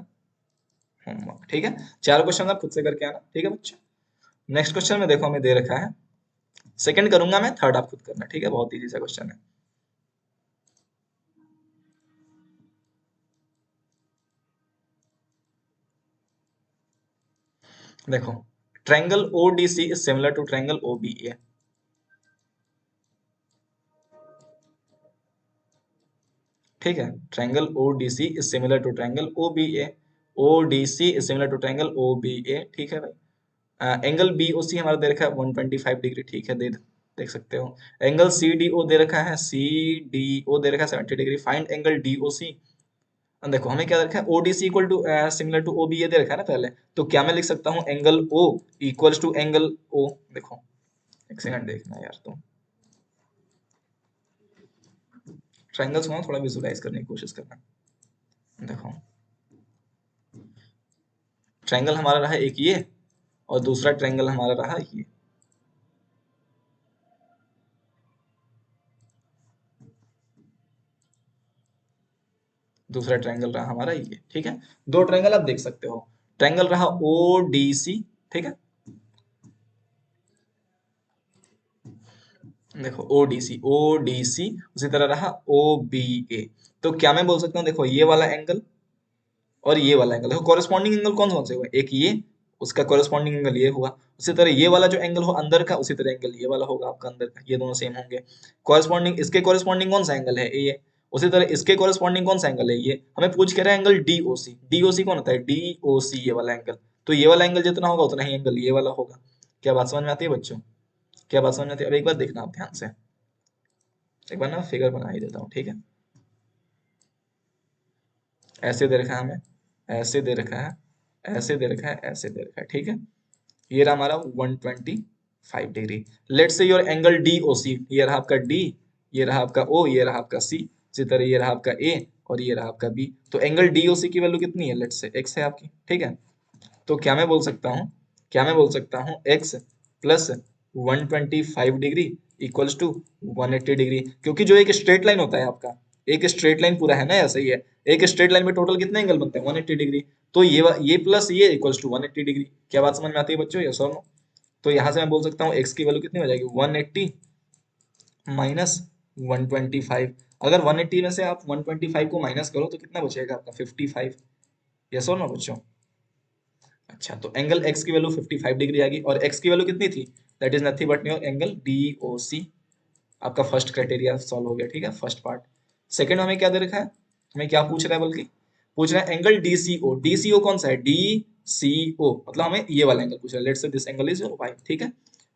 होमवर्क, ठीक है। चारों क्वेश्चन आप खुद से करके आना, ठीक है बच्चों। नेक्स्ट क्वेश्चन में देखो हमें दे रखा है, सेकंड करूंगा मैं, थर्ड आप खुद करना, ठीक है, बहुत इजी सा क्वेश्चन है। देखो triangle ODC is similar to triangle OBA, ठीक है। Triangle ODC is similar to triangle OBA, ODC is similar to triangle OBA, ठीक है भाई। एंगल बीओसी हमारा दे रखा है 125 डिग्री, ठीक है, देख सकते हो। एंगल सीडीओ दे रखा है, सीडीओ दे रखा है 70 डिग्री, फाइंड एंगल डीओसी। देखो हमें क्या दे रखा है, ODC equal to similar to OBA दे रखा है ना पहले, तो क्या मैं लिख सकता हूँ angle O equals to angle O, देखो एक सेकंड देखना यार, तुम ट्रायंगल्स को ना थोड़ा विजुलाइज करने की कोशिश करना। देखो ट्रायंगल हमारा रहा एक ये, और दूसरा ट्रायंगल हमारा रहा ये। दूसरा ट्रायंगल रहा हमारा ये, ठीक है। दो ट्रायंगल आप देख सकते हो, ट्रायंगल रहा ओ डी सी, ठीक है। देखो ओ डी सी, उसी तरह रहा ओ बी ए। तो क्या मैं बोल सकता हूँ, देखो ये वाला एंगल और ये वाला एंगल, देखो कॉरेस्पॉन्डिंग एंगल कौन कौन से हुए, एक ये, उसका कॉरेस्पॉन्डिंग एंगल ये हुआ। उसी तरह ये वाला जो एंगल हो अंदर का, उसी तरह एंगल ये वाला होगा आपका अंदर का, ये दोनों सेम होंगे। कॉरेस्पॉन्डिंग, इसके कॉरेस्पॉन्डिंग कौन सा एंगल है, ये। उसी तरह इसके कॉरेस्पॉन्डिंग कौन सा एंगल है, ये। हमें पूछ के रहा है एंगल डीओसी, डीओसी कौन होता है, डीओसी ये वाला एंगल। तो ये वाला एंगल जितना होगा उतना ही एंगल ये वाला होगा। क्या बात समझ में आती है बच्चों, क्या बात समझ में आती है। अब एक बार देखना आप ध्यान से, एक बार ना फिगर बना ही देता हूँ, ठीक है। ऐसे दे रखा है हमें, ऐसे दे रखा है, ऐसे दे रखा है, ऐसे दे रखा है, ठीक है। ये रहा हमारा 125 डिग्री। लेट से योर एंगल डी ओ सी, ये रहा आपका डी, ये रहा आपका ओ, ये रहा आपका सी, इसी तरह ये रहा आपका ए, और ये रहा आपका बी। तो एंगल डी ओ सी की वैल्यू कितनी है, लेट से एक्स है आपकी, ठीक है। तो क्या मैं बोल सकता हूँ, क्या मैं बोल सकता हूँ, X plus 125 degree equals to 180 degree. क्योंकि जो एक स्ट्रेट लाइन होता है आपका, एक स्ट्रेट लाइन पूरा है ना, ऐसा ही है। एक स्ट्रेट लाइन में टोटल कितने एंगल बनते हैं, 180 डिग्री। तो ये प्लस ये इक्वल्स टू 180 डिग्री। क्या बात समझ में आती है बच्चों, यस और नो। तो यहाँ से मैं बोल सकता हूँ एक्स की वैल्यू कितनी हो जाएगी, 180 माइनस 125। अगर 180 में से आप 125 को माइनस करो तो कितना बचेगा आपका, 55। यस और नो बच्चों। अच्छा, तो एंगल एक्स की वैल्यू 55 डिग्री आ गई, और एक्स की वैल्यू कितनी थी, that is nothing but your angle D O C. आपका फर्स्ट क्राइटेरिया सॉल्व हो गया, ठीक है, फर्स्ट पार्ट। सेकंड हमें क्या दे रखा है, हमें क्या पूछ रहा है, बल्कि पूछ रहा है एंगल डीसीओ। डीसीओ कौन सा है, डी सी ओ, मतलब हमें ये वाला एंगल पूछ रहा है, let's say this angle is your Y, ठीक है।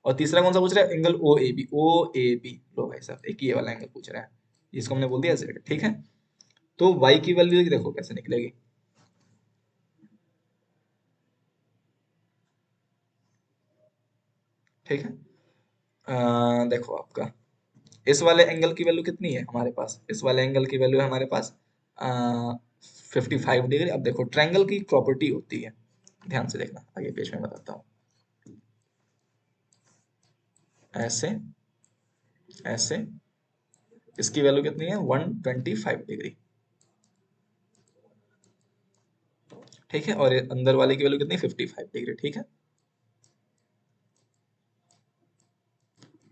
और तीसरा कौन सा पूछ रहा है, angle O A B, O A B. लो भाई साहब, एक ये वाला एंगल पूछ रहा है, इसको हमने बोल दिया जेड, ठीक है। तो वाई की वैल्यू देखो कैसे निकलेगी, ठीक है। देखो आपका इस वाले एंगल की वैल्यू कितनी है हमारे पास, इस वाले एंगल की वैल्यू है हमारे पास 55 डिग्री। अब देखो ट्रायंगल की प्रॉपर्टी होती है, ध्यान से देखना, आगे पेज में बताता हूँ। ऐसे, ऐसे, इसकी वैल्यू कितनी है, 125 डिग्री, ठीक है। और ये अंदर वाले की वैल्यू कितनी, 55 डिग्री, ठीक है।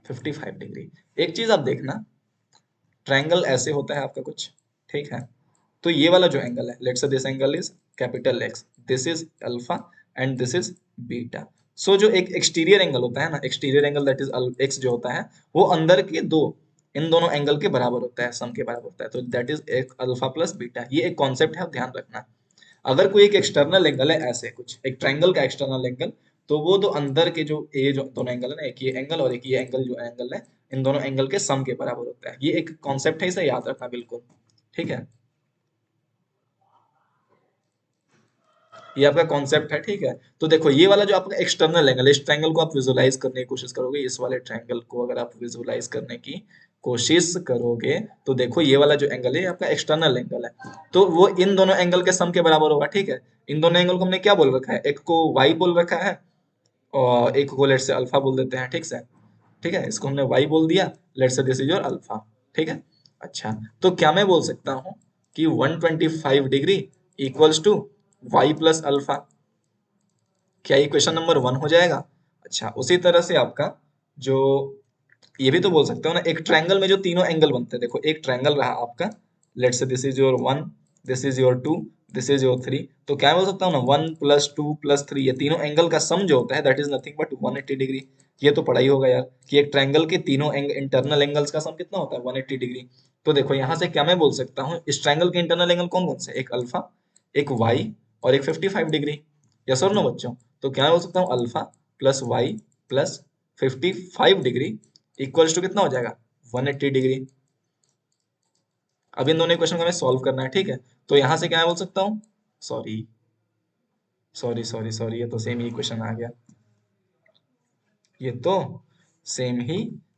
55 डिग्री। एक चीज आप देखना, ट्रायंगल ऐसे होता है आपका कुछ, ठीक है। तो ये वाला जो एंगल है, let's say this angle is capital X, this is alpha, and this is beta. So जो एक एक्सटीरियर एंगल होता है ना, exterior angle that is X जो होता है, वो अंदर के दो, इन दोनों एंगल के बराबर होता है, सम के बराबर होता है। तो दैट इज एक अल्फा प्लस बीटा, ये एक कॉन्सेप्ट है, आप ध्यान रखना। अगर कोई एक एक्सटर्नल एंगल है, ऐसे कुछ एक ट्रायंगल का एक्सटर्नल एंगल, तो वो दो अंदर के जो ए जो दोनों एंगल है ना, एक ये एंगल और एक ये एंगल जो एंगल है, इन दोनों एंगल के सम के बराबर होता है। ये एक कॉन्सेप्ट है, इसे याद रखना बिल्कुल, ठीक है। ये आपका कॉन्सेप्ट है, ठीक है। तो देखो ये वाला जो आपका एक्सटर्नल एंगल है, इस ट्रायंगल को आप विजुलाइज करने की कोशिश करोगे, इस वाले ट्रायंगल को अगर आप विजुलाइज करने की कोशिश करोगे, तो देखो ये वाला जो एंगल है, ये आपका एक्सटर्नल एंगल है। तो वो इन दोनों एंगल के सम के बराबर होगा, ठीक है। इन दोनों एंगल को हमने क्या बोल रखा है, एक को वाई बोल रखा है, और एक को लेट से अल्फा बोल देते हैं, ठीक से, ठीक है। इसको हमने वाई बोल दिया, late say this is your alpha, ठीक है। अच्छा, तो क्या मैं बोल सकता हूँ कि 125 degree equals to Y plus alpha. क्या ये क्वेश्चन नंबर 1 हो जाएगा। अच्छा, उसी तरह से आपका जो, ये भी तो बोल सकते हो ना, एक ट्रायंगल में जो तीनों एंगल बनते हैं, देखो एक ट्रायंगल रहा आपका, late say this is your 1, this is your 2, this is your 3। तो क्या बोल सकता हूँ ना, 1 प्लस 2 प्लस 3, ये तीनों एंगल का सम जो होता है, that is nothing but 180 degree. ये तो पढ़ा ही होगा यार, कि एक ट्रायंगल के तीनों इंटरनल एंगल्स का सम कितना होता है, 180 डिग्री। तो देखो यहाँ से क्या मैं बोल सकता हूँ, इस ट्रायंगल के इंटरनल एंगल कौन कौन से, एक अल्फा, एक वाई, और एक 55 डिग्री। यस और नो बच्चों। तो क्या बोल सकता हूँ, alpha plus Y plus 55 degree equals to कितना हो जाएगा, 180 डिग्री। अब इन दोनों इक्वेशन को हमें सॉल्व करना है, ठीक है। तो यहां से क्या मैं बोल सकता हूँ, सॉरी सॉरी, ये तो सेम ही इक्वेशन आ गया, ये तो सेम ही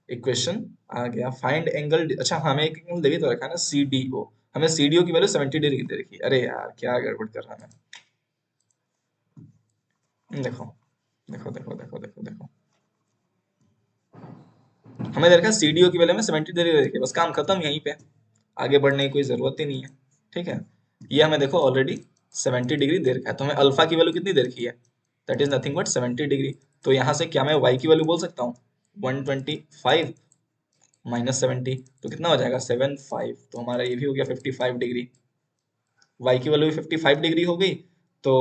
इक्वेशन आ गया। फाइंड एंगल, अच्छा हमें एक एंगल दे भी तो रखा है ना, सी डी ओ। हमें सी डी ओ की वैल्यू 70 डिग्री दे रखी है। अरे यार क्या गड़बड़ कर रहा है मैं। देखो देखो देखो देखो देखो देखो, हमें दे रखा है CDO की वैल्यू में 70 डिग्री दे रखी है, बस काम खत्म यहीं पे, आगे बढ़ने की कोई जरूरत ही नहीं है। ठीक है, ये हमें देखो ऑलरेडी 70 डिग्री दे रखा है, तो हमें अल्फा की वैल्यू कितनी दे रखी है, that is nothing but 70 degree. तो यहाँ से क्या मैं y की वैल्यू बोल सकता हूँ, 125 माइनस 70, तो कितना हो जाएगा 75, तो हमारा ये भी हो गया 55 डिग्री, y की वैल्यू भी 55 डिग्री हो गई, तो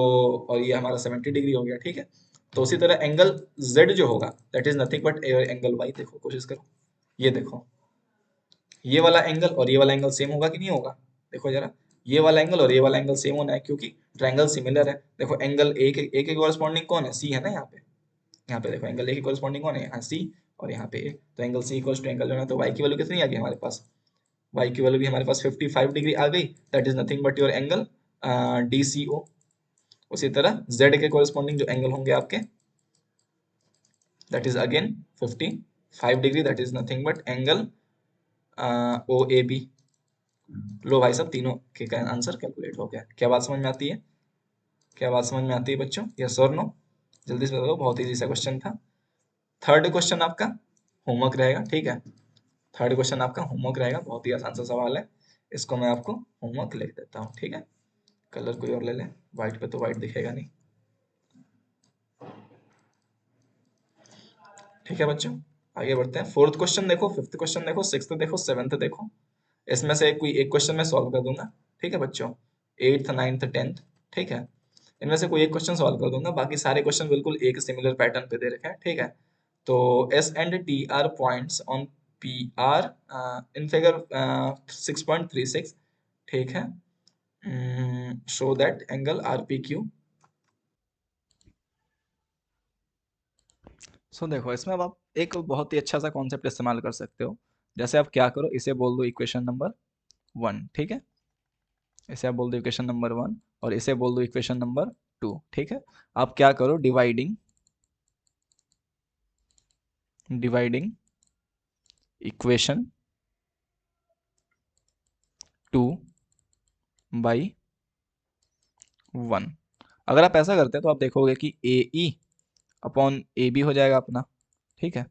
और ये हमारा 70 डिग्री हो गया। ठीक है, तो उसी तरह एंगल z जो होगा that is nothing but angle y, देखो कोशिश करो, ये देखो ये वाला एंगल और ये वाला एंगल सेम होगा कि नहीं होगा, देखो जरा, ये वाला एंगल और ये वाला एंगल सेम होना है क्योंकि ट्रायंगल सिमिलर है। देखो एंगल ए के कॉरेस्पॉन्डिंग कौन है, सी है ना, यहाँ पे देखो एंगल ए की कॉरेस्पॉन्डिंग कौन है, यहाँ सी और यहाँ पे ए, तो angle C equals to angle जो है, तो y की वैल्यू कितनी आ गई हमारे पास, y की वैल्यू भी हमारे पास 55 डिग्री आ गई, that is nothing but your angle DCO। उसी तरह z के कॉरेस्पॉन्डिंग जो एंगल होंगे आपके, that is again 55 degree, that is nothing but angle OAB। लो भाई साहब, तीनों के आंसर कैलकुलेट हो गया। क्या बात समझ में आती है, क्या बात समझ में आती है बच्चों, यस और नो, जल्दी से बताओ, बहुत इजी सा क्वेश्चन था। थर्ड क्वेश्चन आपका होमवर्क रहेगा, ठीक है, थर्ड क्वेश्चन आपका होमवर्क रहेगा, बहुत ही आसान सा सवाल है, इसको मैं आपको होमवर्क लिख देता हूँ। ठीक है, कलर कोई और ले ले, व्हाइट पे तो व्हाइट दिखेगा नहीं। ठीक है बच्चों, आगे बढ़ते हैं। फोर्थ क्वेश्चन देखो, फिफ्थ क्वेश्चन देखो, सिक्स्थ देखो, सेवंथ देखो, इसमें से कोई एक क्वेश्चन मैं सॉल्व कर दूंगा। ठीक है बच्चों, एट्थ नाइन्थ टेंथ, ठीक है, इनमें से कोई एक क्वेश्चन सॉल्व कर दूंगा, बाकी सारे क्वेश्चन बिल्कुल एक सिमिलर पैटर्न पे दे रखे हैं। ठीक है, तो S&T are points on PR in figure 6.36, ठीक है, शो दैट एंगल RPQ। सो देखो, इसमें अब आप एक बहुत ही अच्छा सा कॉन्सेप्ट इस्तेमाल कर सकते हो। जैसे आप क्या करो, इसे बोल दो इक्वेशन नंबर 1, ठीक है, इसे आप बोल दो इक्वेशन नंबर 1 और इसे बोल दो इक्वेशन नंबर 2। ठीक है, आप क्या करो, डिवाइडिंग डिवाइडिंग इक्वेशन 2 बाई 1। अगर आप ऐसा करते हैं तो आप देखोगे कि ए ई अपॉन ए बी हो जाएगा अपना। ठीक है,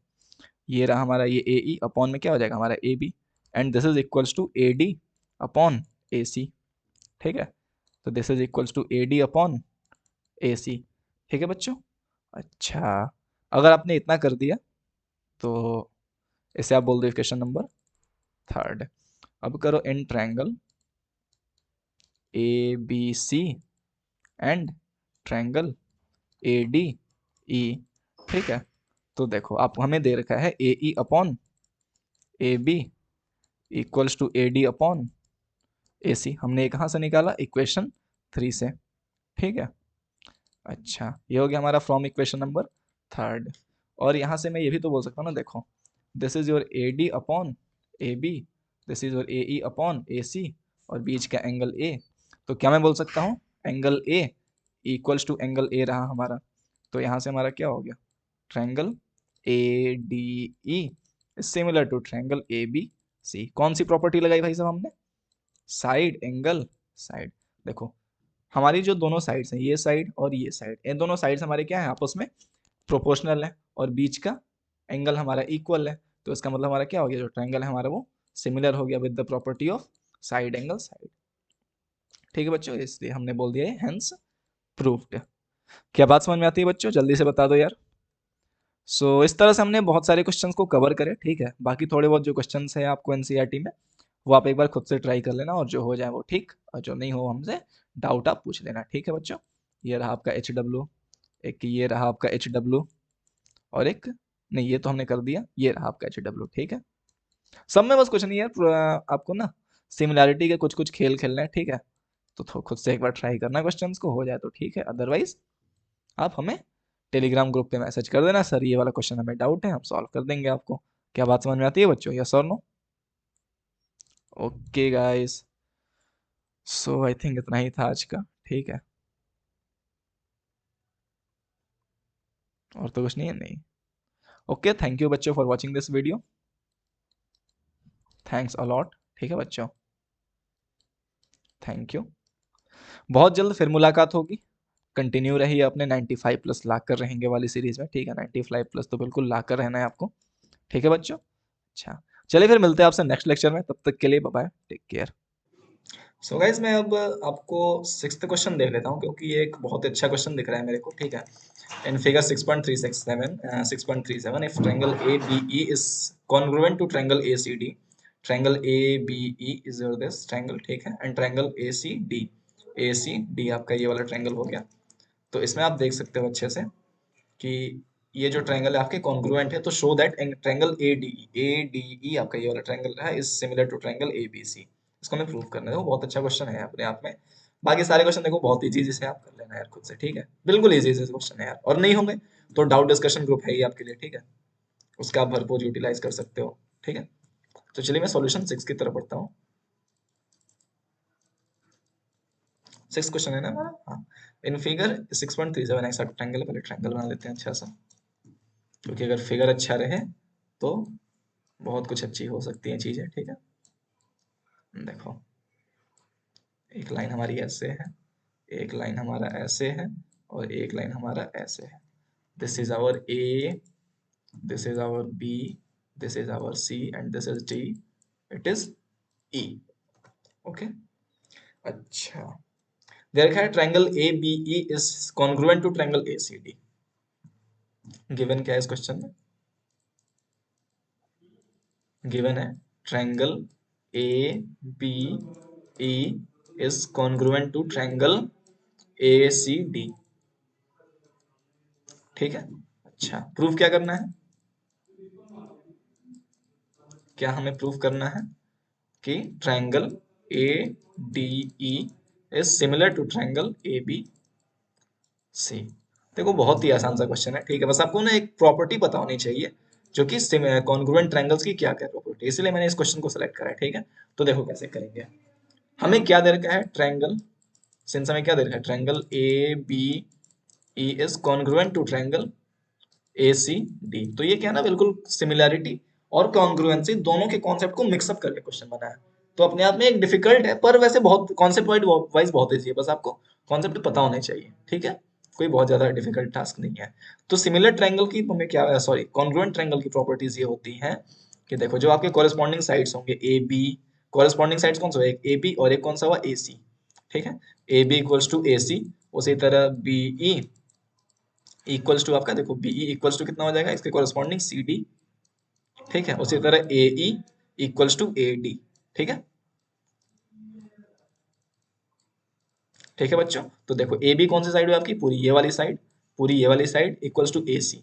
ये रहा हमारा, ये ए ई अपॉन में क्या हो जाएगा हमारा A B, and this is equals to A D upon A C. ठीक है, तो this is equals to A D upon A C. ठीक है बच्चों, अच्छा, अगर आपने इतना कर दिया तो इसे आप बोल दो इक्वेशन नंबर थर्ड। अब करो in triangle A B C and triangle A D E. ठीक है, तो देखो आप, हमें दे रखा है A E upon A B equals to A D upon A C, हमने ये कहाँ से निकाला, इक्वेशन 3 से। ठीक है, अच्छा, ये हो गया हमारा फ्रॉम इक्वेशन नंबर थर्ड। और यहाँ से मैं ये भी तो बोल सकता हूँ ना, देखो this is your A D upon A B, this is your A E upon A C, और बीच का एंगल ए, तो क्या मैं बोल सकता हूँ, angle A equals to angle A रहा हमारा, तो यहाँ से हमारा क्या हो गया, triangle A D E similar to triangle A B C. कौन सी प्रॉपर्टी लगाई भाई साहब हमने, साइड एंगल साइड। देखो हमारी जो दोनों साइड्स हैं, ये साइड और ये साइड, इन दोनों साइड्स हमारे क्या है, आपस में प्रोपोर्शनल है, और बीच का एंगल हमारा इक्वल है, तो इसका मतलब हमारा क्या हो गया, जो ट्रायंगल है हमारा वो सिमिलर हो गया with the property of side angle side. ठीक है बच्चों, इसलिए हमने बोल दिया है हेंस प्रूव्ड। क्या बात समझ में आती है बच्चों, जल्दी से बता दो यार। इस तरह से हमने बहुत सारे क्वेश्चंस को कवर करे। ठीक है, बाकी थोड़े बहुत जो क्वेश्चंस हैं आपको एनसीईआरटी में, वो आप एक बार खुद से ट्राई कर लेना, और जो हो जाए वो ठीक, और जो नहीं हो हमसे डाउट आप पूछ लेना। ठीक है बच्चों, ये रहा आपका HW, एक ये रहा आपका HW, और एक नहीं, ये तो हमने कर दिया, ये रहा आपका HW। ठीक है, सब में बस कुछ नहीं है, आपको ना सिमिलैरिटी के कुछ कुछ खेल खेलना है। ठीक है, तो खुद से एक बार ट्राई करना क्वेश्चंस को, हो जाए तो ठीक है, अदरवाइज आप हमें टेलीग्राम ग्रुप पे मैसेज कर देना, सर ये वाला क्वेश्चन हमें डाउट है, हम सॉल्व कर देंगे आपको। क्या बात समझ में आती है बच्चों, यस और no? Okay guys, so I think इतना ही था आज का। ठीक है, और तो कुछ नहीं है, नहीं। ओके, थैंक यू बच्चों for watching this video, thanks a lot. ठीक है बच्चों, थैंक यू, बहुत जल्द फिर मुलाकात होगी। कंटिन्यू रहिए अपने 95 प्लस ला कर रहेंगे वाली सीरीज में, ठीक है। 95 प्लस तो बिल्कुल ला कर रहना है आपको, ठीक है बच्चों। अच्छा, चलिए फिर मिलते हैं आपसे नेक्स्ट लेक्चर में, तब तक के लिए bye bye, take care. So guys मैं अब आपको सिक्स्थ क्वेश्चन देख लेता हूँ, क्योंकि ये एक बहुत अच्छा क्वेश्चन दिख रहा है मेरे को, ठीक है। In figure 6.367 if triangle ABE is congruent to triangle ACD, triangle ABE is your this triangle, ठीक है, and triangle ACD आपका ये वाला ट्रायंगल हो गया। तो इसमें आप देख सकते हो अच्छे से कि ये जो ट्रायंगल है आपके कॉन्ग्रुएंट है, तो शो दैट ट्रायंगल ADE आपका ये वाला ट्रायंगल है is similar to triangle ABC। इसको हमें प्रूव करना है। वो बहुत अच्छा क्वेश्चन है अपने आप में। बाकी सारे क्वेश्चन देखो बहुत इजी इजी से आप कर लेना यार खुद से, ठीक है। बिल्कुल इजी इजी क्वेश्चन है यार, और नहीं होंगे तो डाउट डिस्कशन ग्रुप है ही आपके लिए, ठीक है। उसका आप भरपूर यूटिलाइज कर सकते हो, ठीक है। तो चलिए मैं सॉल्यूशन 6 की तरफ बढ़ता हूँ। 6 क्वेश्चन है ना हमारा, हाँ। इन फिगर 6.37 ऐसा ट्रायंगल है, पहले ट्रायंगल बना लेते हैं अच्छा सा, क्योंकि अगर फिगर अच्छा रहे तो बहुत कुछ अच्छी हो सकती हैं चीजें, ठीक है। देखो, एक लाइन हमारी ऐसे है, एक लाइन हमारा ऐसे है, और एक लाइन हमारा ऐसे है। This is our A, this is our B, this is our C and this is D, it is E. Okay, अच्छा। देखा है triangle A B E is congruent to triangle A C D. Given क्या है इस question में? Given है triangle A B E is congruent to triangle A C D, ठीक है। अच्छा, प्रूफ क्या करना है? क्या हमें प्रूफ करना है कि triangle A D E is similar to triangle A B C. देखो बहुत ही आसान सा क्वेश्चन है, ठीक है। बस आपको ना एक प्रॉपर्टी पता होनी चाहिए, जो कि कॉन्ग्रुएंट ट्रायंगल्स की क्या क्या प्रॉपर्टी, इसलिए मैंने इस क्वेश्चन को सिलेक्ट करा है, ठीक है। तो देखो कैसे करेंगे। हमें क्या दे रखा है? ट्रायंगल, सिंस हमें क्या दे रखा है, triangle A B E is congruent to triangle A C D. तो ये क्या है ना, बिल्कुल सिमिलैरिटी और कॉन्ग्रुएंसी दोनों के कॉन्सेप्ट को मिक्सअप करके क्वेश्चन बना है। तो अपने आप में एक डिफिकल्ट है, पर वैसे बहुत कॉन्सेप्ट वाइज बहुत इजी है। बस आपको कॉन्सेप्ट पता होने चाहिए, ठीक है। कोई बहुत ज्यादा डिफिकल्ट टास्क नहीं है। तो सिमिलर ट्रायंगल की हमें क्या, सॉरी, कॉन्ग्रुएंट ट्रायंगल की प्रॉपर्टीज ये होती हैं कि देखो, जो आपके कॉरेस्पॉन्डिंग साइड्स होंगे ए बी, कॉरेस्पॉन्डिंग साइड्स कौन सा है? एक ए बी और एक कौन सा हुआ? ए सी, ठीक है। A B equals to A सी, उसी तरह बी ई इक्वल्स टू आपका, देखो बीई इक्वल्स टू कितना हो जाएगा इसके कॉरेस्पॉन्डिंग सी डी, ठीक है। उसी तरह A E equals to A D, ठीक है। ठीक है बच्चों, तो देखो ए बी कौन सी साइड हुई आपकी? पूरी ये वाली साइड, पूरी ये वाली साइड इक्वल्स टू ए सी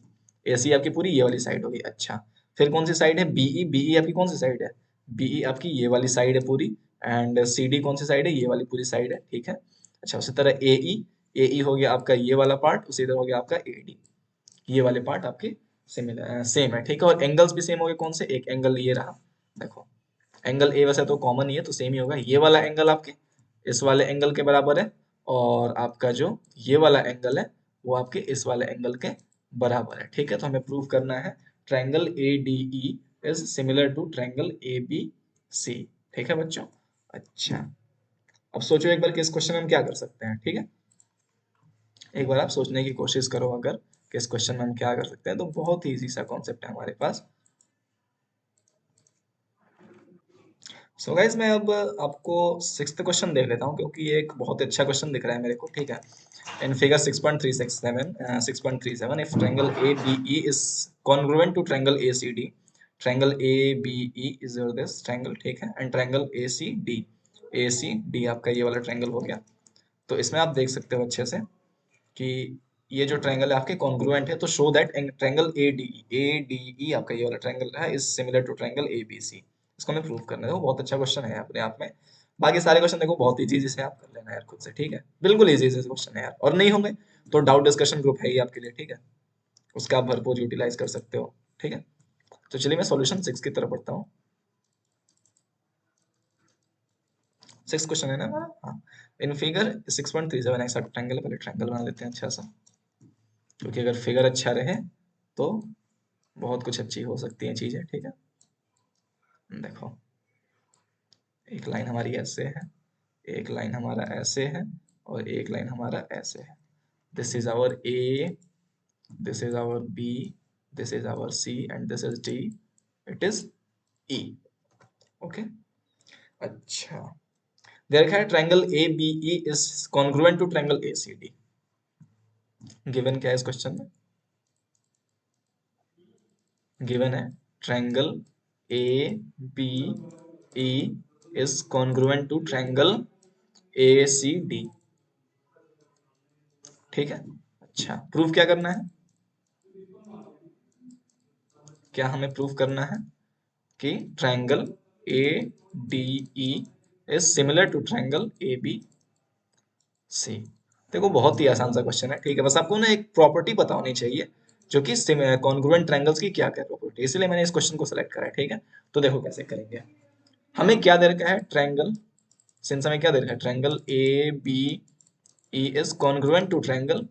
आपकी पूरी ये वाली साइड होगी। अच्छा, फिर कौन सी साइड है? बीई, बीई आपकी कौन सी साइड है? बीई आपकी ये वाली साइड है पूरी, एंड सी डी कौन सी साइड है? ये वाली पूरी साइड है, ठीक है। अच्छा, उसी तरह ए ई हो गया आपका ये वाला पार्ट, उसी तरह हो गया आपका ए डी, ये वाले पार्ट आपके सिमिलर सेम है, ठीक है। और एंगल्स भी सेम हो गए, कौन से? एक एंगल ये रहा, देखो, एंगल ए वैसे तो कॉमन ही है तो सेम ही होगा। ये वाला एंगल आपके इस वाले एंगल के बराबर है, और आपका जो ये वाला एंगल है वो आपके इस वाले एंगल के बराबर है, ठीक है। तो हमें प्रूव करना है triangle A D E is similar to triangle A B C, ठीक है बच्चों। अच्छा, अब सोचो एक बार कि इस क्वेश्चन में हम क्या कर सकते हैं, ठीक है। एक बार आप सोचने की कोशिश करो अगर कि इस क्वेश्चन में हम क्या कर सकते हैं, तो बहुत ही इजी सा कॉन्सेप्ट है हमारे पास। सो गाइज मैं अब आपको सिक्स्थ क्वेश्चन देख लेता हूँ, क्योंकि ये एक बहुत अच्छा क्वेश्चन दिख रहा है मेरे को, ठीक है। In figure 6.367 if triangle ABE is congruent to triangle ACD, triangle ABE is your this triangle, ठीक है, and triangle ACD आपका ये वाला ट्रायंगल हो गया। तो इसमें आप देख सकते हो अच्छे से कि ये जो ट्रायंगल है आपके कॉन्ग्रुएंट है, तो show that triangle A D E आपका ये वाला ट्रायंगल है is similar to triangle A B C. इसको हमें प्रूव करना है। वो बहुत अच्छा क्वेश्चन है अपने आप में। बाकी सारे क्वेश्चन देखो बहुत इजी इजी से आप कर लेना यार खुद से, ठीक है। बिल्कुल इजी इजी क्वेश्चन है यार, और नहीं होंगे तो डाउट डिस्कशन ग्रुप है ही आपके लिए, ठीक है। उसका आप भरपूर यूटिलाइज कर सकते हो, ठीक है। तो चलिए मैं सॉल्यूशन 6 की तरफ बढ़ता हूँ। 6 क्वेश्चन है ना हमारा, हाँ। इन फिगर 6.37 ऐसा ट्रायंगल है, पहले ट्रायंगल बना लेते हैं अच्छा सा, क्योंकि अगर फिगर अच्छा रहे तो बहुत कुछ अच्छी हो सकती हैं चीजें, ठीक है। देखो, एक लाइन हमारी ऐसे है, एक लाइन हमारा ऐसे है, और एक लाइन हमारा ऐसे है। This is our A, this is our B, this is our C and this is D, it is E. Okay, अच्छा, दे रखा है triangle A B E is congruent to triangle A C D. Given क्या है इस question में? Given है triangle A B E is congruent to triangle A C D. ठीक है, अच्छा, प्रूफ क्या करना है? क्या हमें प्रूफ करना है कि triangle A D E is similar to triangle A B C. देखो बहुत ही आसान सा क्वेश्चन है, ठीक है, बस आपको ना एक प्रॉपर्टी पता होनी चाहिए जो कि कॉन्ग्रुएंट ट्रायंगल्स की क्या क्या प्रॉपर्टी, इसलिए मैंने इस क्वेश्चन को सिलेक्ट करा है। ठीक है, तो देखो कैसे करेंगे। हमें क्या दे रखा है? ट्रायंगल, सिंस हमें क्या दे रखा है? Triangle A B E is congruent to triangle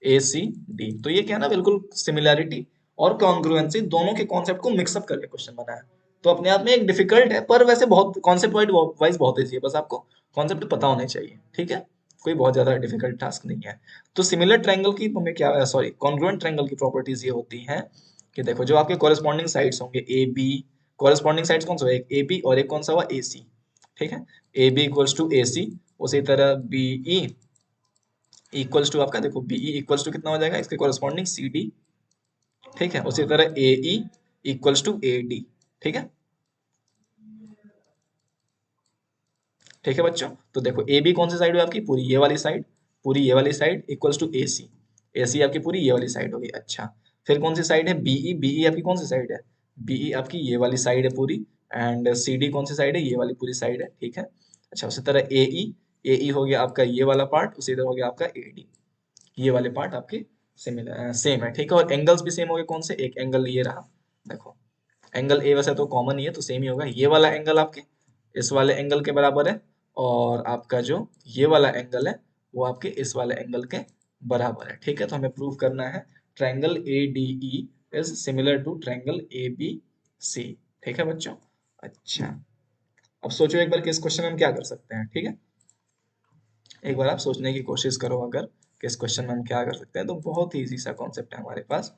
A C D. तो ये क्या है ना, बिल्कुल सिमिलैरिटी और कॉन्ग्रुएंसी दोनों के कॉन्सेप्ट को मिक्सअप करके क्वेश्चन बना है। तो अपने आप में एक डिफिकल्ट है, पर वैसे बहुत कॉन्सेप्ट वाइज बहुत ईजी है, बस आपको कॉन्सेप्ट पता होने चाहिए। ठीक है, कोई बहुत ज्यादा डिफिकल्ट टास्क नहीं है। तो सिमिलर ट्रायंगल की हमें क्या, सॉरी, कॉन्ग्रुएंट ट्रायंगल की प्रॉपर्टीज ये होती हैं कि देखो जो आपके कॉरेस्पॉन्डिंग साइड्स होंगे ए बी, कॉरेस्पॉन्डिंग साइड्स कौन सा हुआ? एक ए बी और एक कौन सा हुआ? ए सी। ठीक है, A B equals to A सी, उसी तरह बी ई इक्वल्स टू आपका, देखो बीई इक्वल्स टू कितना हो जाएगा? इसके कॉरेस्पॉन्डिंग सी डी। ठीक है, उसी तरह A E equals to A D. ठीक है, ठीक है बच्चों, तो देखो ए बी कौन सी साइड हुई आपकी? पूरी ये वाली साइड, पूरी ये वाली साइड इक्वल्स टू ए सी, ए सी आपकी पूरी ये वाली साइड होगी। अच्छा, फिर कौन सी साइड है? बीई, बीई आपकी कौन सी साइड है? बीई आपकी ये वाली साइड है पूरी, एंड सी डी कौन सी साइड है? ये वाली पूरी साइड है। ठीक है, अच्छा, उसी तरह ए ई हो गया आपका ये वाला पार्ट, उसी तरह हो गया आपका ए डी, ये वाले पार्ट आपके सिमिलर सेम है। ठीक है, और एंगल्स भी सेम हो गए। कौन से? एक एंगल ये रहा, देखो एंगल ए वैसे तो कॉमन ही है तो सेम ही होगा। ये वाला एंगल आपके इस वाले एंगल के बराबर है, और आपका जो ये वाला एंगल है वो आपके इस वाले एंगल के बराबर है। ठीक है, तो हमें प्रूव करना है triangle A D E is similar to triangle A B C. ठीक है बच्चों, अच्छा, अब सोचो एक बार कि इस क्वेश्चन में हम क्या कर सकते हैं। ठीक है, एक बार आप सोचने की कोशिश करो अगर कि इस क्वेश्चन में हम क्या कर सकते हैं, तो बहुत ही इजी सा कॉन्सेप्ट है हमारे पास।